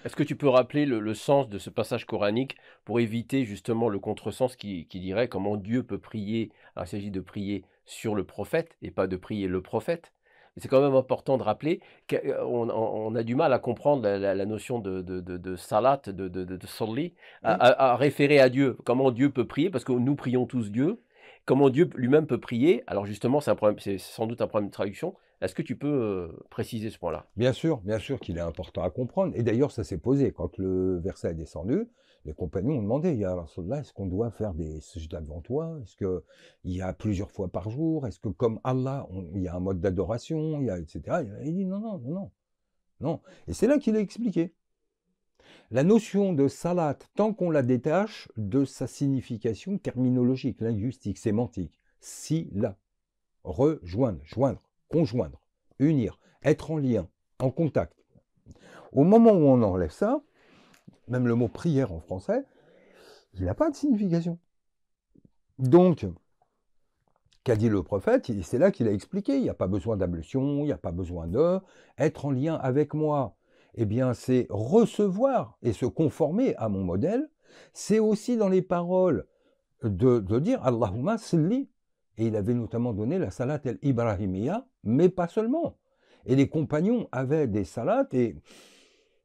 Est-ce que tu peux rappeler le sens de ce passage coranique pour éviter justement le contresens qui dirait comment Dieu peut prier alors il s'agit de prier sur le prophète et pas de prier le prophète. Mais c'est quand même important de rappeler qu'on a du mal à comprendre la notion de salat, de solli, Oui. à référer à Dieu. Comment Dieu peut prier? Parce que nous prions tous Dieu. Comment Dieu lui-même peut prier? Alors justement, c'est un problème, c'est sans doute un problème de traduction. Est-ce que tu peux, préciser ce point-là? Bien sûr qu'il est important à comprendre. Et d'ailleurs, ça s'est posé. Quand le verset est descendu, les compagnons ont demandé, Ya Rasulallah, est-ce qu'on doit faire des sujdas devant toi? Est-ce qu'il y a plusieurs fois par jour? Est-ce que comme Allah, il y a un mode d'adoration? Il y a, etc. Il dit non, non, non, non, non. Et c'est là qu'il a expliqué. La notion de salat, tant qu'on la détache de sa signification terminologique, linguistique, sémantique, si, là, rejoindre, joindre, conjoindre, unir, être en lien, en contact. Au moment où on enlève ça, même le mot prière en français, il n'a pas de signification. Donc, qu'a dit le prophète? C'est là qu'il a expliqué, il n'y a pas besoin d'ablution, il n'y a pas besoin de être en lien avec moi. Eh bien, c'est recevoir et se conformer à mon modèle. C'est aussi dans les paroles de dire Allahumma salli. Et il avait notamment donné la salat el-Ibrahimiyya, mais pas seulement. Et les compagnons avaient des salats et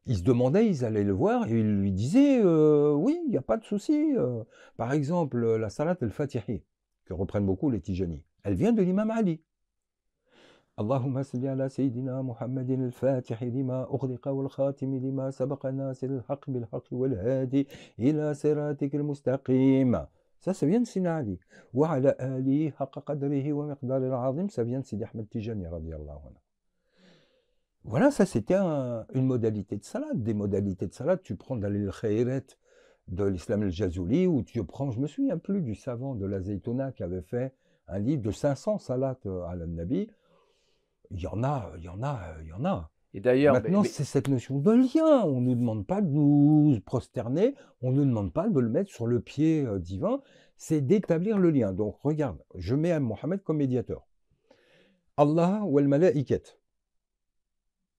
ils se demandaient, ils allaient le voir et ils lui disaient oui, il n'y a pas de souci. Par exemple, la salat el-Fatihi, que reprennent beaucoup les Tijani, elle vient de l'imam Ali. اللهم صل على سيدنا محمد الفاتح لما أغلق والخاتم لما سبق ناصر الحق بالحق والهادي إلى صراطك المستقيم. Ça vient de Sina Ali. وعلى آله حق قدره ومقدار العظيم, ça vient de Sidi Ahmed Tijani radiyallahu anhu. Voilà, ça c'était une modalité de salade. Des modalités de salade, tu prends Dalil Khairet de l'Islam el-Jazouli, ou tu prends, je me souviens plus du savant de la Zaytouna qui avait fait un livre de 500 salats à la-Nabi. Il y en a, il y en a, il y en a. Et d'ailleurs, Maintenant, c'est cette notion de lien. On ne nous demande pas de nous prosterner, on ne nous demande pas de le mettre sur le pied divin, c'est d'établir le lien. Donc, regarde, je mets Mohammed comme médiateur. Allah wal mala'ikat.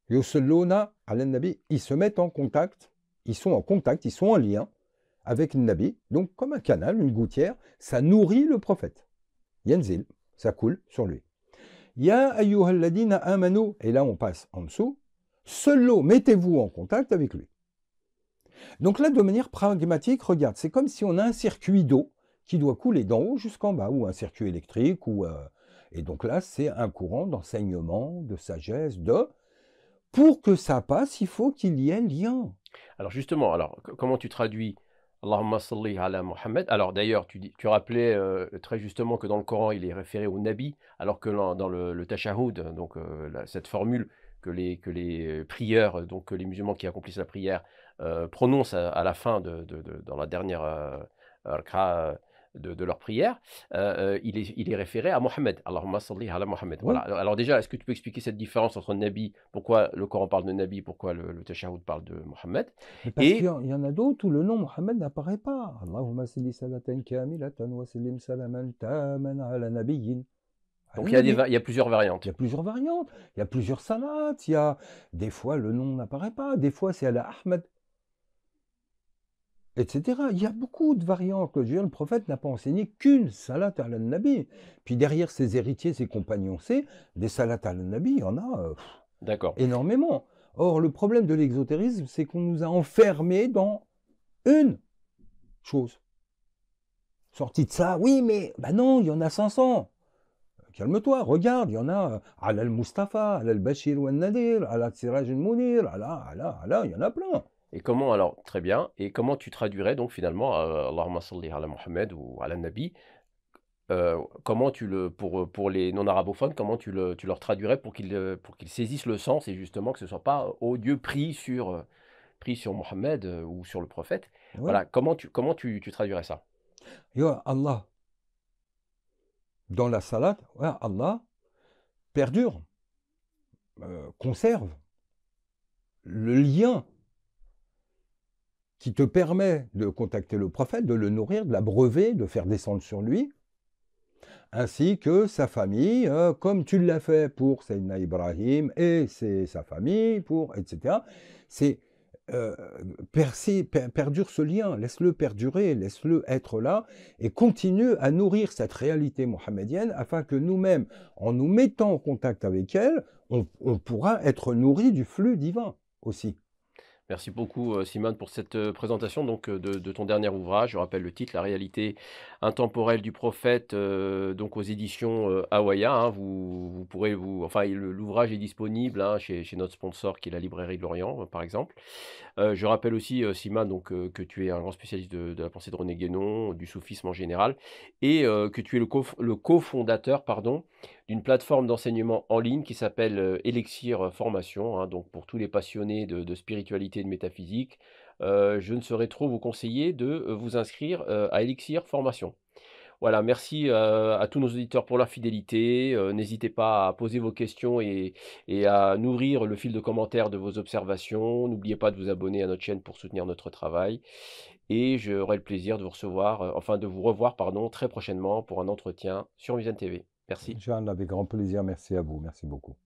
Yusalluna ala nabi, ils se mettent en contact, ils sont en lien avec le nabi, donc comme un canal, une gouttière, ça nourrit le prophète. Yanzil, ça coule sur lui. Ya ayyuhalladina amanu, et là on passe en dessous, seul mettez-vous en contact avec lui. Donc là, de manière pragmatique, regarde, c'est comme si on a un circuit d'eau qui doit couler d'en haut jusqu'en bas, ou un circuit électrique, et donc là, c'est un courant d'enseignement, de sagesse, Pour que ça passe, il faut qu'il y ait lien. Alors justement, comment tu traduis Allahumma salli ala Muhammad? Alors d'ailleurs, tu rappelais très justement que dans le Coran, il est référé au Nabi, alors que dans le Tashahhud, donc cette formule que les prieurs, donc que les musulmans qui accomplissent la prière, prononcent à la fin dans la dernière rak'a de leur prière, il est référé à Mohammed. Allahumma salli ala Muhammad. Oui. Voilà. Alors déjà, est-ce que tu peux expliquer cette différence entre Nabi, pourquoi le Coran parle de Nabi, pourquoi le Tashahhud parle de Mohammed? Mais parce qu'il Et y en a d'autres où le nom Mohammed n'apparaît pas. Allahumma salli salatan kamilatan wa sallim salaman taman ala nabiyyin. donc il y a plusieurs variantes. Il y a plusieurs variantes, il y a plusieurs salats, il y a des fois le nom n'apparaît pas, des fois c'est ala Ahmed, etc. Il y a beaucoup de variantes. Le prophète n'a pas enseigné qu'une salat ala nabi. Puis derrière ses héritiers, ses compagnons, c'est des salats ala nabi, il y en a D'accord. énormément. Or, le problème de l'exotérisme, c'est qu'on nous a enfermés dans une chose. Sorti de ça, oui, mais bah non, il y en a 500. Calme-toi, regarde, il y en a Ala al-Mustafa, Ala al-Bashir wa nadir Ala al-Siraj al-Munir, il y en a plein. Et comment, alors, très bien, et comment tu traduirais donc finalement Allahumma salli ala Muhammad ou ala Nabi, comment pour les non-arabophones, comment tu leur traduirais pour qu'ils saisissent le sens et justement que ce soit pas oh Dieu prie sur Mohammed ou sur le prophète. Ouais. Voilà, comment tu traduirais ça? Ya Allah, dans la salat, ouais, Allah perdure, conserve le lien qui te permet de contacter le prophète, de le nourrir, de l'abreuver, de faire descendre sur lui, ainsi que sa famille, comme tu l'as fait pour Sayyidina Ibrahim et sa famille, etc. C'est heu, perdure ce lien, laisse-le perdurer, laisse-le être là et continue à nourrir cette réalité mohammedienne afin que nous-mêmes, en nous mettant en contact avec elle, on pourra être nourris du flux divin aussi. Merci beaucoup, Simone, pour cette, présentation donc, de ton dernier ouvrage. Je rappelle le titre: «La réalité intemporelle du prophète», donc aux éditions, Hawaïa, hein. Vous pourrez vous enfin, l'ouvrage est disponible, hein, chez notre sponsor qui est la librairie de l'Orient, par exemple. Je rappelle aussi, Sima, donc que tu es un grand spécialiste de la pensée de René Guénon, du soufisme en général et que tu es le cofondateur, pardon, d'une plateforme d'enseignement en ligne qui s'appelle, Elixir Formation, hein, donc pour tous les passionnés de spiritualité et de métaphysique. Je ne saurais trop vous conseiller de, vous inscrire, à Elixir Formation. Voilà, merci, à tous nos auditeurs pour leur fidélité. N'hésitez pas à poser vos questions et à nourrir le fil de commentaires de vos observations. N'oubliez pas de vous abonner à notre chaîne pour soutenir notre travail et j'aurai le plaisir de vous recevoir, enfin de vous revoir pardon, très prochainement pour un entretien sur Musen TV. Merci. Inch'Allah, avec grand plaisir, merci à vous, merci beaucoup.